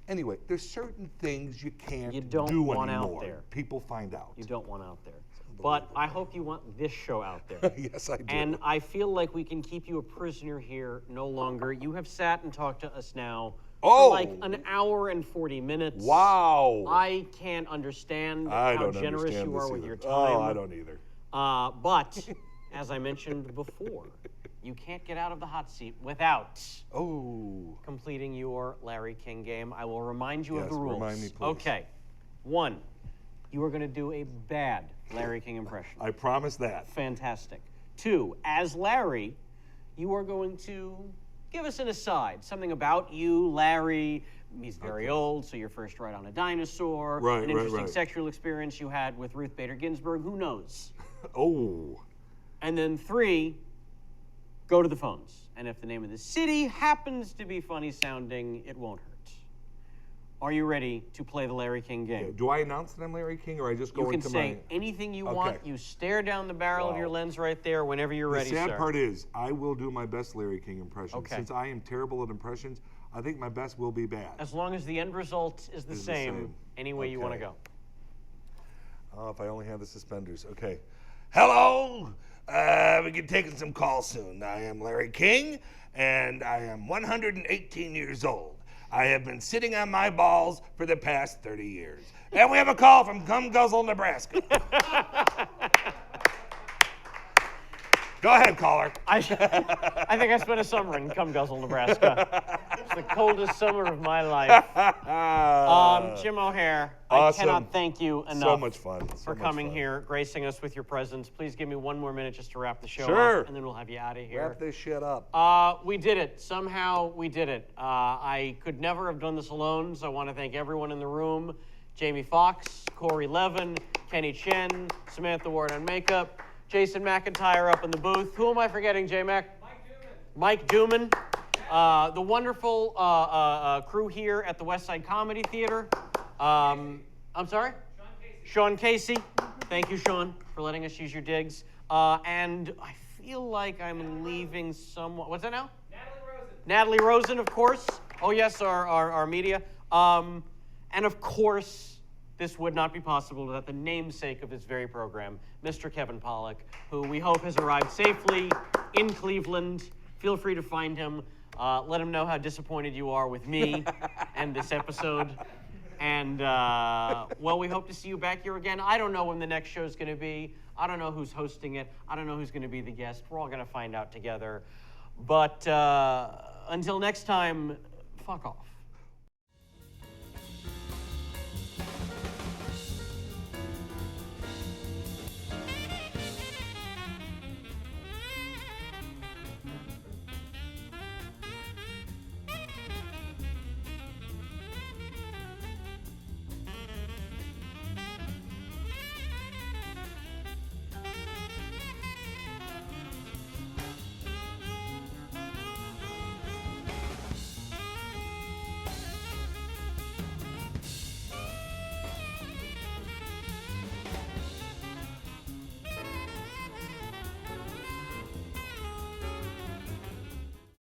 Anyway, there's certain things you can't You don't do want out anymore. there. People find out. You don't want out there. But I hope you want this show out there. Yes, I do. And I feel like we can keep you a prisoner here no longer. You have sat and talked to us now Oh. for like an hour and 40 minutes. Wow. I can't understand I how don't generous understand you are this with either. your time. Oh, I don't either. But, as I mentioned before, you can't get out of the hot seat without Oh. completing your Larry King game. I will remind you of Yes, the rules. remind me, please. Okay. 1, you are going to do a bad Larry King impression. I promise that. Fantastic. 2, as Larry, you are going to give us an aside, something about you, Larry. He's very old, so your first ride on a dinosaur, Right, an right, interesting right. sexual experience you had with Ruth Bader Ginsburg, who knows? Oh. And then 3, go to the phones. And if the name of the city happens to be funny sounding, it won't hurt. Are you ready to play the Larry King game? Do I announce that I'm Larry King, or I just go You can into say my... anything you Okay. want. You stare down the barrel of your lens right there whenever you're ready, The sad sir. part is, I will do my best Larry King impression. Okay. Since I am terrible at impressions, I think my best will be bad. As long as the end result is the Is the same, same. any way you want to Okay. go. Oh, if I only had the suspenders. Okay. Hello. We get taking some calls soon. I am Larry King, and I am 118 years old. I have been sitting on my balls for the past 30 years. And we have a call from Gum Guzzle, Nebraska. Go ahead, caller. I think I spent a summer in Cum Guzzle, Nebraska. It's the coldest summer of my life. Jim O'Hare, Awesome. I cannot thank you enough So much fun. for coming here, gracing us with your presence. Please give me one more minute just to wrap the show Sure. up, and then we'll have you out of here. Wrap this shit up. We did it. Somehow we did it. I could never have done this alone, so I want to thank everyone in the room. Jamie Foxx, Corey Levin, Kenny Chen, Samantha Ward on makeup, Jason McIntyre up in the booth. Who am I forgetting, J-Mac? Mike Dooman. The wonderful crew here at the West Side Comedy Theater. I'm sorry? Sean Casey. Thank you, Sean, for letting us use your digs. And I feel like I'm leaving someone. What's that now? Natalie Rosen, of course. Oh, yes, our media. And of course, this would not be possible without the namesake of this very program, Mr. Kevin Pollak, who we hope has arrived safely in Cleveland. Feel free to find him. Let him know how disappointed you are with me and this episode. And, well, we hope to see you back here again. I don't know when the next show's going to be. I don't know who's hosting it. I don't know who's going to be the guest. We're all going to find out together. But until next time, fuck off.